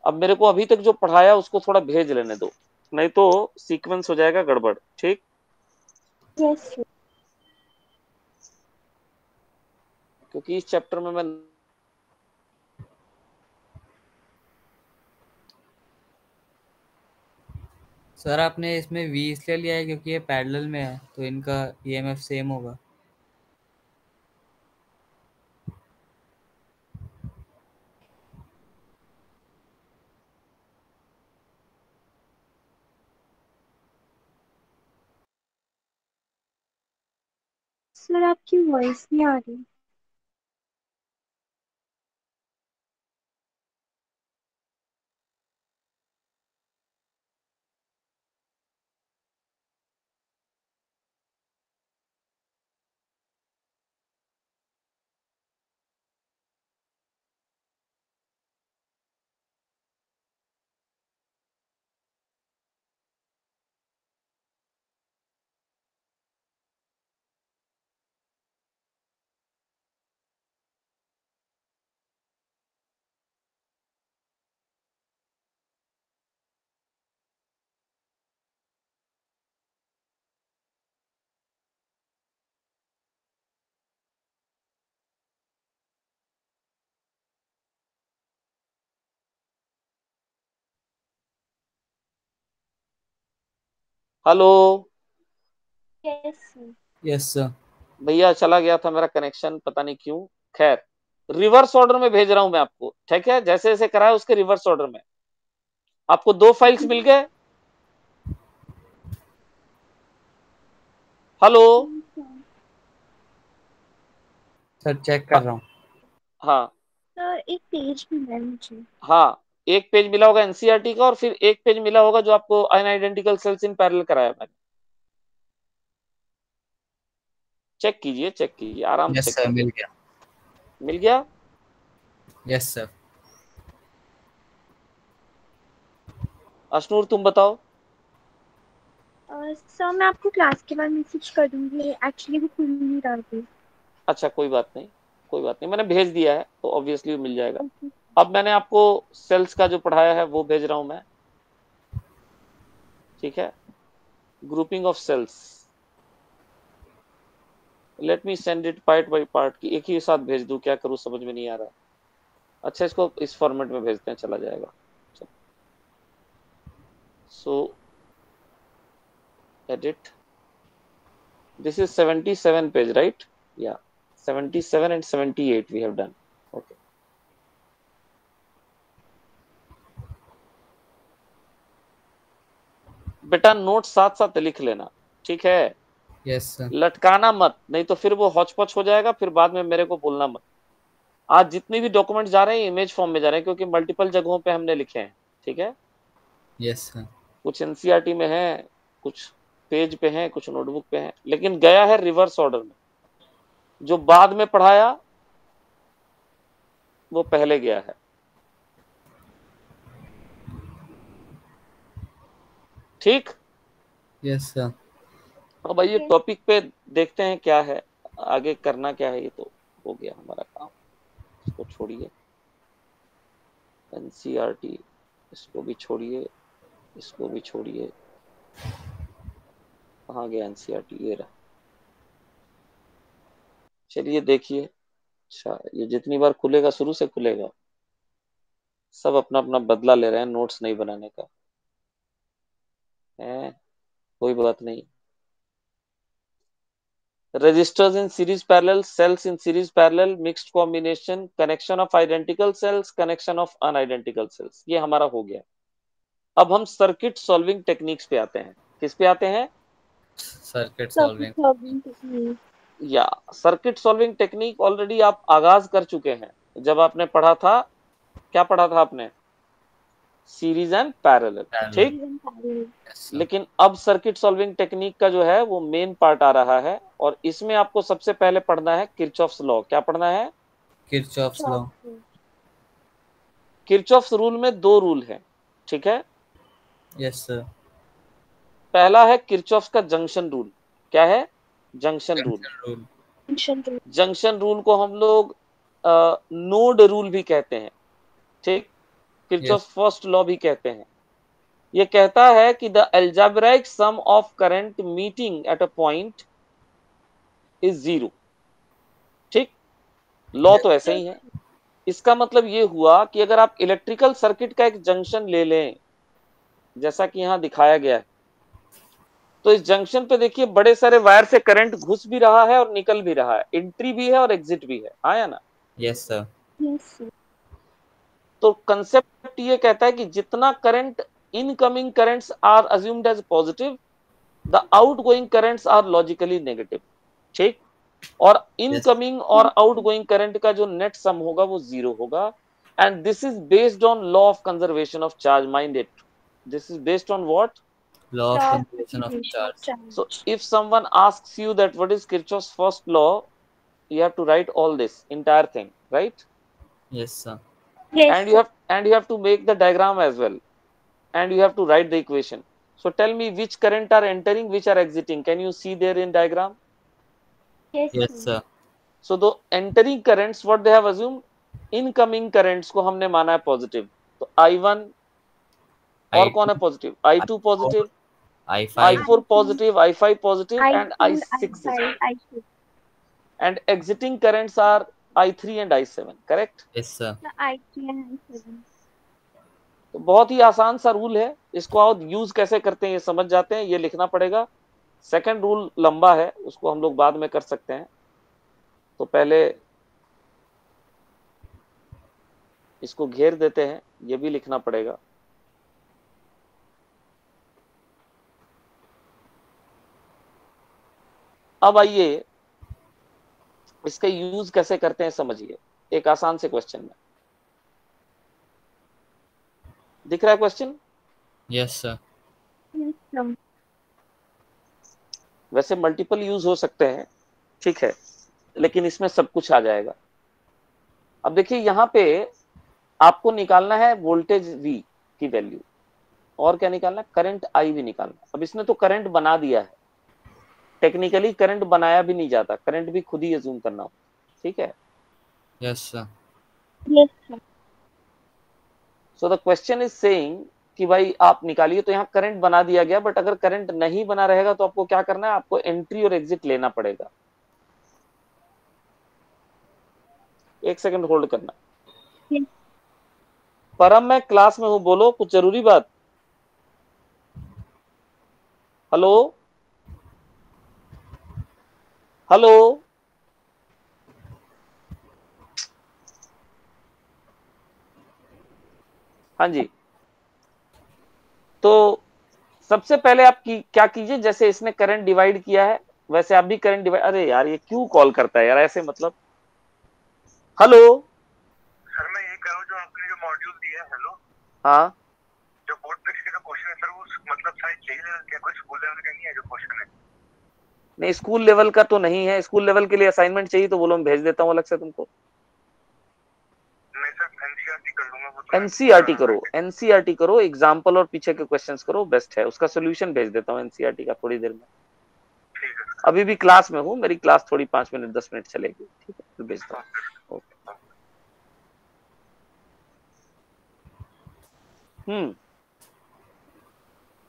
अब मेरे को अभी तक जो पढ़ाया उसको थोड़ा भेज लेने दो, नहीं तो सीक्वेंस हो जाएगा गड़बड़। ठीक, Yes, sir. क्योंकि इस चैप्टर में मैं सर आपने इसमें V इसलिए लिया है क्योंकि ये पैरेलल में है तो इनका ईएमएफ सेम होगा। सर आपकी वॉइस नहीं आ रही। Hello Yes, sir. Yes sir भैया, चला गया था मेरा कनेक्शन, पता नहीं क्यों। खैर, रिवर्स ऑर्डर में भेज रहा हूं मैं आपको, ठीक है? जैसे जैसे करा है उसके रिवर्स ऑर्डर में। आपको 2 फाइल्स मिल गए। हेलो? सर चेक कर रहा हूँ। हाँ सर एक पेज मिला है मुझे। हाँ, एक पेज मिला होगा एनसीईआरटी का, और फिर एक पेज मिला होगा जो आपको अनआइडेंटिकल सेल्स इन पैरेलल कराया मैंने। चेक कीजिए, चेक कीजिए, आराम से यस चेक सर कीजिए। मिल गया। मिल गया? यस सर अशनूर तुम बताओ। सर मैं आपको क्लास के बाद मैसेज कर दूंगी, एक्चुअली वो खुल नहीं रहा थी। अच्छा कोई बात नहीं, कोई बात नहीं, मैंने भेज दिया है तो ऑब्वियसली मिल जाएगा। ओके। अब मैंने आपको सेल्स का जो पढ़ाया है वो भेज रहा हूं मैं। ठीक है, grouping of cells. Let me send it part by part की एक ही साथ भेज दूं, क्या करूं समझ में नहीं आ रहा। अच्छा, इसको इस फॉर्मेट में भेजते हैं, चला जाएगा। सो edit. This is 77 page, right? Yeah, 77 and 78 we have done. Okay. बेटा नोट साथ साथ लिख लेना, ठीक है? Yes sir. लटकाना मत, नहीं तो फिर वो हौच-पौच हो जाएगा, फिर बाद में मेरे को बोलना मत। आज जितने भी डॉक्यूमेंट जा रहे हैं इमेज फॉर्म में जा रहे हैं, क्योंकि मल्टीपल जगहों पे हमने लिखे हैं, ठीक है? Yes sir. कुछ एनसीईआरटी में है, कुछ पेज पे हैं, कुछ नोटबुक पे हैं, लेकिन गया है रिवर्स ऑर्डर में। जो बाद में पढ़ाया वो पहले गया है। ठीक? Yes sir. अब आइए टॉपिक पे देखते हैं क्या है, आगे करना क्या है। ये तो हो गया हमारा काम, इसको छोड़िए। एनसीईआरटी इसको भी छोड़िए, इसको भी छोड़िए। कहाँ गया एनसीईआरटी? ये रहा। चलिए देखिए। अच्छा, ये जितनी बार खुलेगा शुरू से खुलेगा। सब अपना अपना बदला ले रहे हैं नोट्स नहीं बनाने का है, कोई बात नहीं। Registers in series parallel, cells in series parallel, mixed combination, connection of identical cells, connection of unidentical cells, ये हमारा हो गया। अब हम सर्किट सॉल्विंग टेक्निक्स पे आते हैं। किस पे आते हैं? Circuit solving. या सर्किट सॉल्विंग टेक्निक ऑलरेडी आप आगाज कर चुके हैं जब आपने पढ़ा था। क्या पढ़ा था आपने? सीरीज एंड पैरेलल, ठीक? लेकिन अब सर्किट सॉल्विंग टेक्निक का जो है वो मेन पार्ट आ रहा है, और इसमें आपको सबसे पहले पढ़ना है किरचॉफ्स लॉ। क्या पढ़ना है? Kirchhoff's law. किरचॉफ्स रूल में दो रूल हैं, ठीक है? Yes sir. पहला है किरचॉफ्स का जंक्शन रूल। क्या है? Junction rule. जंक्शन रूल को हम लोग नोड रूल भी कहते हैं, ठीक? किरचॉफ्स फर्स्ट लॉ भी कहते हैं। ये कहता है कि the algebraic sum of current meeting at a point is zero, ठीक? लॉ तो ऐसे ही है। इसका मतलब ये हुआ कि अगर आप इलेक्ट्रिकल सर्किट का एक जंक्शन ले लें, जैसा कि यहां दिखाया गया है, तो इस जंक्शन पे देखिए बड़े सारे वायर से करंट घुस भी रहा है और निकल भी रहा है, एंट्री भी है और एग्जिट भी है, आया ना? Yes sir. तो कंसेप्ट ये कहता है कि जितना current incoming currents are assumed as positive, the outgoing currents are logically negative, ठीक? और इनकमिंग और आउटगोइंग करंट का जो नेट सम होगा वो जीरो होगा। And this is based on law of conservation of charge. Mind it, this is based on what? Law of conservation of charge. So if someone asks you that what is Kirchhoff's first law, you have to write all this entire thing, right? Yes sir. Yes, and you have to make the diagram as well, and you have to write the equation. So tell me which current are entering, which are exiting. Can you see there in diagram? Yes sir. So the entering currents, what they have assumed, incoming currents को हमने माना है positive. तो I1 और कौन है positive? I2 positive, I4 positive, I5 positive, and I6 is positive. And exiting currents are I3 and I7, correct? Yes sir. I3 and I7. तो बहुत ही आसान सा रूल है, इसको आप यूज कैसे करते हैं ये समझ जाते हैं, ये लिखना पड़ेगा। सेकंड रूल लंबा है, उसको हम लोग बाद में कर सकते हैं। तो पहले इसको घेर देते हैं, ये भी लिखना पड़ेगा। अब आइए इसका यूज कैसे करते हैं समझिए, एक आसान से क्वेश्चन में। दिख रहा है क्वेश्चन? Yes sir. वैसे मल्टीपल यूज हो सकते हैं, ठीक है, लेकिन इसमें सब कुछ आ जाएगा। अब देखिए यहाँ पे आपको निकालना है वोल्टेज V की वैल्यू, और क्या निकालना है? करंट I भी निकालना। अब इसने तो करंट बना दिया है, टेक्निकली करंट बनाया भी नहीं जाता, करंट भी खुद ही अज्यूम करना हो, ठीक है? Yes sir. Yes, sir. So the question is saying कि भाई आप निकालिए। तो यहाँ करंट बना दिया गया, बट अगर करंट नहीं बना रहेगा तो आपको क्या करना है? आपको एंट्री और एग्जिट लेना पड़ेगा। एक सेकंड होल्ड करना। Yes. परम मैं क्लास में हूं, बोलो कुछ जरूरी बात। हेलो हेलो, हाँ जी। तो सबसे पहले आप क्या कीजिए, जैसे इसने करंट डिवाइड किया है वैसे आप भी करंट डिवाइड, अरे यार ये क्यों कॉल करता है यार ऐसे, मतलब। हेलो, सर मैं ये कह रहा हूँ, जो आपने जो मॉड्यूल दिया है, हेलो, हाँ जो बोर्ड परीक्षा का क्वेश्चन है सर, वो मतलब शायद चाहिए क्या, कोई स्कूल लेवल का नहीं है जो क्वेश्चन है? नहीं, स्कूल लेवल का तो नहीं है। स्कूल लेवल के लिए असाइनमेंट चाहिए तो बोलो, मैं भेज देता हूँ अलग से तुमको। नहीं सर, एनसीईआरटी कर लूंगा वो तो मैं। एनसीईआरटी करो, एनसीईआरटी करो, एग्जाम्पल और पीछे के क्वेश्चंस करो, बेस्ट है। उसका सोल्यूशन भेज देता हूँ एनसीईआरटी का थोड़ी देर में। ठीक है अभी भी क्लास में हूँ, मेरी क्लास थोड़ी 5 मिनट 10 मिनट चलेगी, ठीक है, फिर भेजता हूँ। ओके।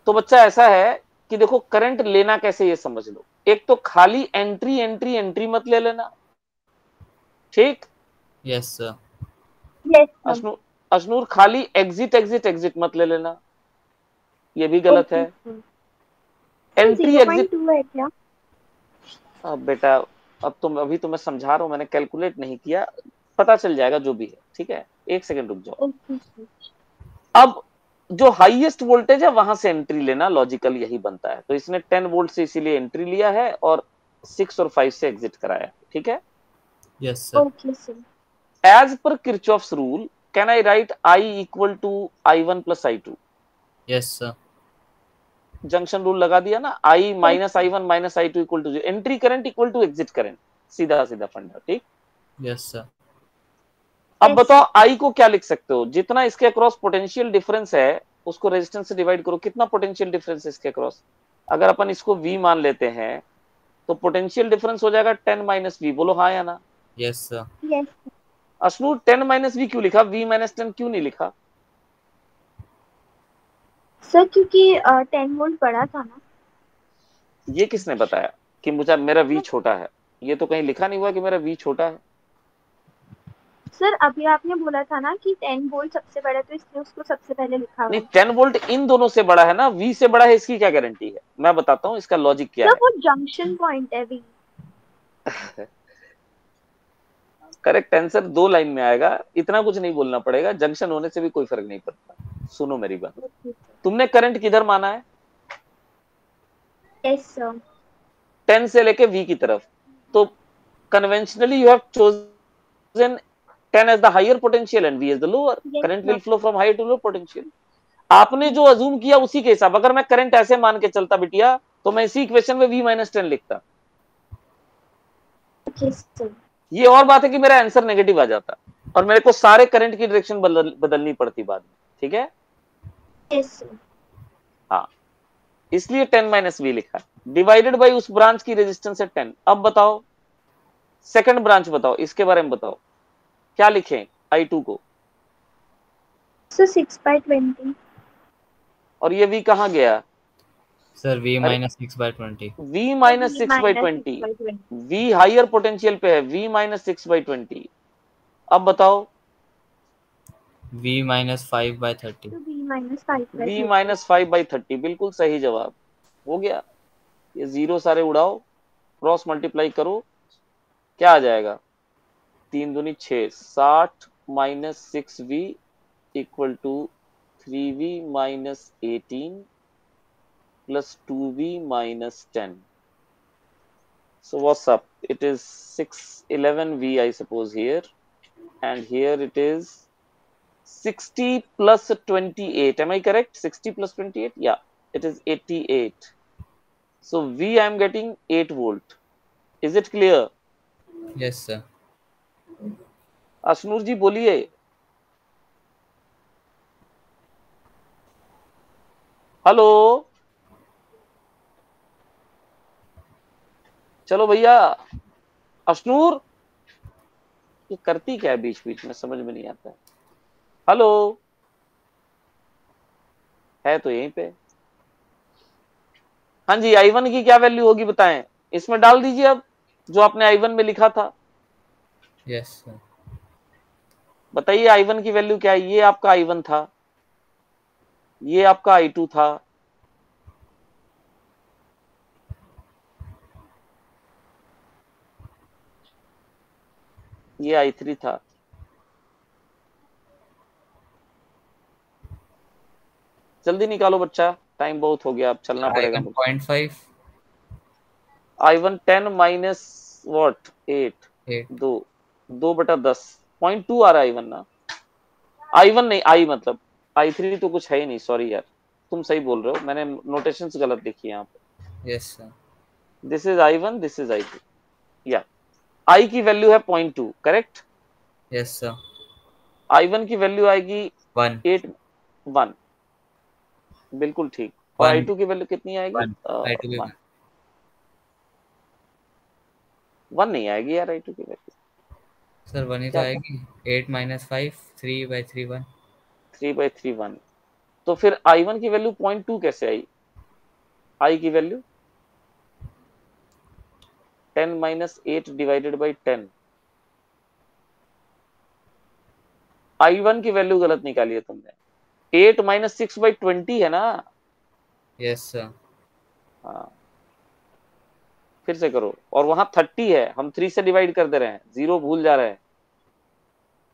तो बच्चा ऐसा है कि देखो, करंट लेना कैसे ये समझ लो। एक तो खाली एंट्री एंट्री एंट्री मत ले लेना, ठीक। Yes sir. Yes sir. Ashnoor, Ashnoor खाली एग्जिट एग्जिट एग्जिट मत ले लेना, ये भी गलत है। Okay sir. Sir entry exit, 0.2 है क्या? अब बेटा, अब तुम, अभी तो मैं समझा रहा हूं, मैंने कैलकुलेट नहीं किया, पता चल जाएगा जो भी है, ठीक है, 1 सेकंड रुक जाओ। Okay sir. अब जो हाईएस्ट वोल्टेज है वहां से एंट्री लेना, लॉजिकल यही बनता है। तो इसने 10 वोल्ट से इसीलिए एंट्री लिया है और 6 और 5 से एग्जिट कराया, ठीक है। Yes sir. Okay sir. As per Kirchhoff's rule, can I write I equal to I1 plus I2? Yes sir. Junction rule लगा दिया ना, I minus okay. I1 minus I2 equal to 0, entry current equal to exit current, सीधा सीधा फंडा, ठीक। Yes sir. अब yes बताओ sir. I को क्या लिख सकते हो, जितना इसके अक्रॉस पोटेंशियल डिफरेंस है उसको रेजिस्टेंस से डिवाइड करो, कितना पोटेंशियल डिफरेंस है इसके अक्रॉस। अगर अपन इसको V मान लेते हैं तो पोटेंशियल डिफरेंस हो जाएगा 10 माइनस वी, बोलो हाँ या ना। Yes sir. Yes Ashnoor 10 minus V क्यों लिखा, V माइनस 10 क्यों नहीं लिखा? सर, क्योंकि 10 वोल्ट बड़ा था ना। ये किसने बताया कि मुझे मेरा V छोटा है? ये तो कहीं लिखा नहीं हुआ कि मेरा V छोटा है। सर अभी आपने बोला था ना कि 10 वोल्ट सबसे बड़ा, तो इसलिए उसको सबसे पहले लिखा नहीं, हुआ। 10 वोल्ट इन दोनों से बड़ा है ना, V से बड़ा है, इसकी क्या गारंटी है? मैं बताता हूँ इसका लॉजिक क्या सर है। वो जंक्शन पॉइंट है भी। करेक्ट आंसर 2 लाइन में आएगा, इतना कुछ नहीं बोलना पड़ेगा, जंक्शन होने से भी कोई फर्क नहीं पड़ता। सुनो मेरी बात, ओके सर। तुमने करंट किधर माना है? Yes sir. 10 से लेके V की तरफ। तो conventionally you have chosen 10 as the higher potential and V as the lower. Yes Current sir. will flow from higher to low potential. आपने जो अजूम किया उसी के हिसाब, अगर मैं करंट ऐसे मान के चलता बिटिया तो मैं इसी इक्वेशन में V माइनस 10 लिखता। Okay sir. ये और बात है कि मेरा आंसर नेगेटिव आ जाता और मेरे को सारे करंट की डायरेक्शन बदलनी पड़ती बाद में, ठीक है। Yes sir. हाँ, इसलिए 10 माइनस वी लिखा, डिवाइडेड बाई उस ब्रांच की रेजिस्टेंस है 10। अब बताओ सेकंड ब्रांच, बताओ इसके बारे में, बताओ क्या लिखें I2 को। सर 6/20। और ये V कहाँ गया? सर V अरे minus 6/20। V sir minus V six by minus twenty 6/20। V higher potential पे है, V माइनस 6/20। अब बताओ V माइनस 5/30। तो V माइनस 5/30। V माइनस 5/30, बिल्कुल सही जवाब। हो गया, ये जीरो सारे उड़ाओ, क्रॉस मल्टीप्लाई करो, क्या आ जाएगा? 3 दूनी 6, 60 minus 6V equal to 3V minus 18 plus 2V minus 10. So what's up? It is 611V, I suppose, here. And here it is 60 plus 28. Am I correct? 60 plus 28? Yeah, it is 88. So V I am getting 8 volt. Is it clear? Yes sir. Ashnoor ji बोलिए। Hello, चलो भैया। अशनूर, ये करती क्या है बीच बीच में, समझ में नहीं आता है। हेलो, है तो यहीं पे। हाँ जी, I1 की क्या वैल्यू होगी बताएं, इसमें डाल दीजिए अब जो आपने I1 में लिखा था। Yes sir. बताइए I1 की वैल्यू क्या है। ये आपका I1 था, ये आपका I2 था, ये I3 था। जल्दी निकालो बच्चा, टाइम बहुत हो गया, अब चलना पड़ेगा। I1 0.5 I1 10 माइनस वॉट 8 8 2 बटा 10 0.2 आ रहा है I1 ना। I1 नहीं, I मतलब I3 तो कुछ है ही नहीं, सॉरी यार, तुम सही बोल रहे हो, मैंने नोटेशंस गलत देखी यहाँ पे। Yes sir. This is I1, this is I2। या I की वैल्यू है 0.2, करेक्ट। Yes sir. I1 की वैल्यू आएगी 1 1, बिल्कुल ठीक। और 1 I2 की वैल्यू कितनी आएगी? 1 I2 भी 1 1 नहीं आएगी यार I2 की वैल्यू। सर 1 ही तो क्या आएगी। 8 माइनस 5 3/3 1। 3/3 1। तो फिर I1 की वैल्यू 0.2 कैसे आई? I की value 10 minus 8 divided by 10। I1 की वैल्यू गलत निकाली है तुमने। 8 माइनस 6/20 है ना। Yes sir. हाँ, फिर से करो। और वहां 30 है, हम 3 से डिवाइड कर दे रहे हैं, 0 भूल जा रहे हैं,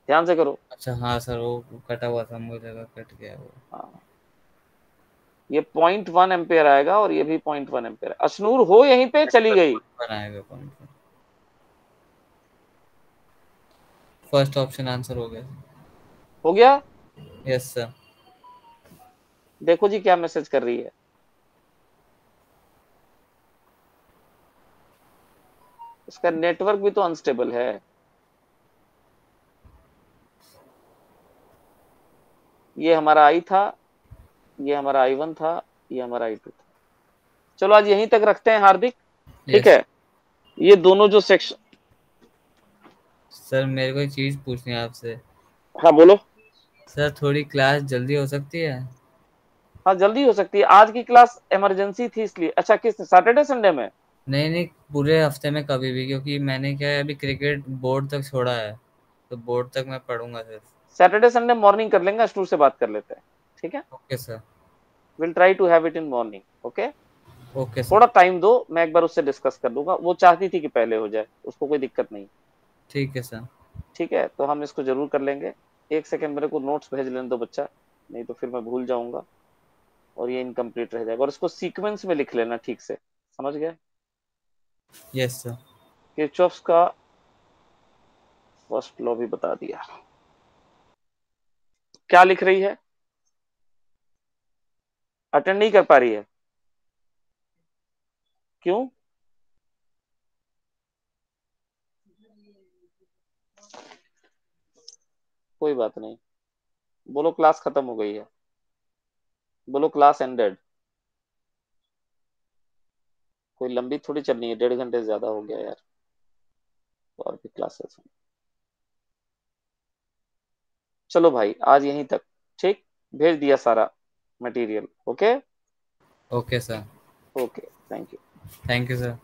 ध्यान से करो। अच्छा हाँ सर, वो कटा हुआ था, मुझे लगा कट गया वो। हाँ, ये 0.1 एम्पेयर आएगा और ये भी 0.1 एम्पेयर। अशनूर हो यहीं पे, चली गई। बनाएगा 0.1। फर्स्ट ऑप्शन आंसर हो गया। हो गया। Yes sir. देखो जी क्या मैसेज कर रही है। इसका नेटवर्क भी तो अनस्टेबल है। ये हमारा I था, ये हमारा I1 था, ये हमारा I2 था। चलो आज यहीं तक रखते हैं हार्दिक, ठीक यस है। ये दोनों जो सेक्शन, सर, मेरे को एक चीज पूछनी है आपसे। हाँ बोलो। सर थोड़ी क्लास जल्दी हो सकती है? हाँ जल्दी हो सकती है, आज की क्लास इमरजेंसी थी इसलिए। अच्छा, किस सैटरडे संडे में? नहीं नहीं, पूरे हफ्ते में कभी भी, क्योंकि मैंने क्या है अभी क्रिकेट बोर्ड तक छोड़ा है, तो बोर्ड तक मैं पढ़ूंगा सिर्फ। सैटरडे संडे मॉर्निंग कर लेंगे, स्टूर से बात कर लेते हैं, ठीक है। Okay sir. Will try to have it in morning, okay. Okay sir. थोड़ा टाइम दो, मैं एक बार उससे डिस्कस कर लूंगा, वो चाहती थी कि पहले हो जाए, उसको कोई दिक्कत नहीं। ठीक है सर। ठीक है, तो हम इसको जरूर कर लेंगे। एक सेकंड मेरे को नोट्स भेज लेने दो बच्चा, नहीं तो फिर मैं भूल जाऊंगा और ये इनकम्प्लीट रह जाएगा। और इसको सीक्वेंस में लिख लेना ठीक से, समझ गए। Yes sir. किरचॉफ्स का फर्स्ट लॉ भी बता दिया। क्या लिख रही है? अटेंड नहीं कर पा रही है, क्यों? कोई बात नहीं, बोलो क्लास खत्म हो गई है, बोलो क्लास एंडेड। कोई लंबी थोड़ी चलनी है, 1.5 घंटे से ज्यादा हो गया यार, और भी क्लासेस हैं। चलो भाई आज यहीं तक, ठीक। भेज दिया सारा material, okay. Okay sir. Okay, thank you. Thank you sir.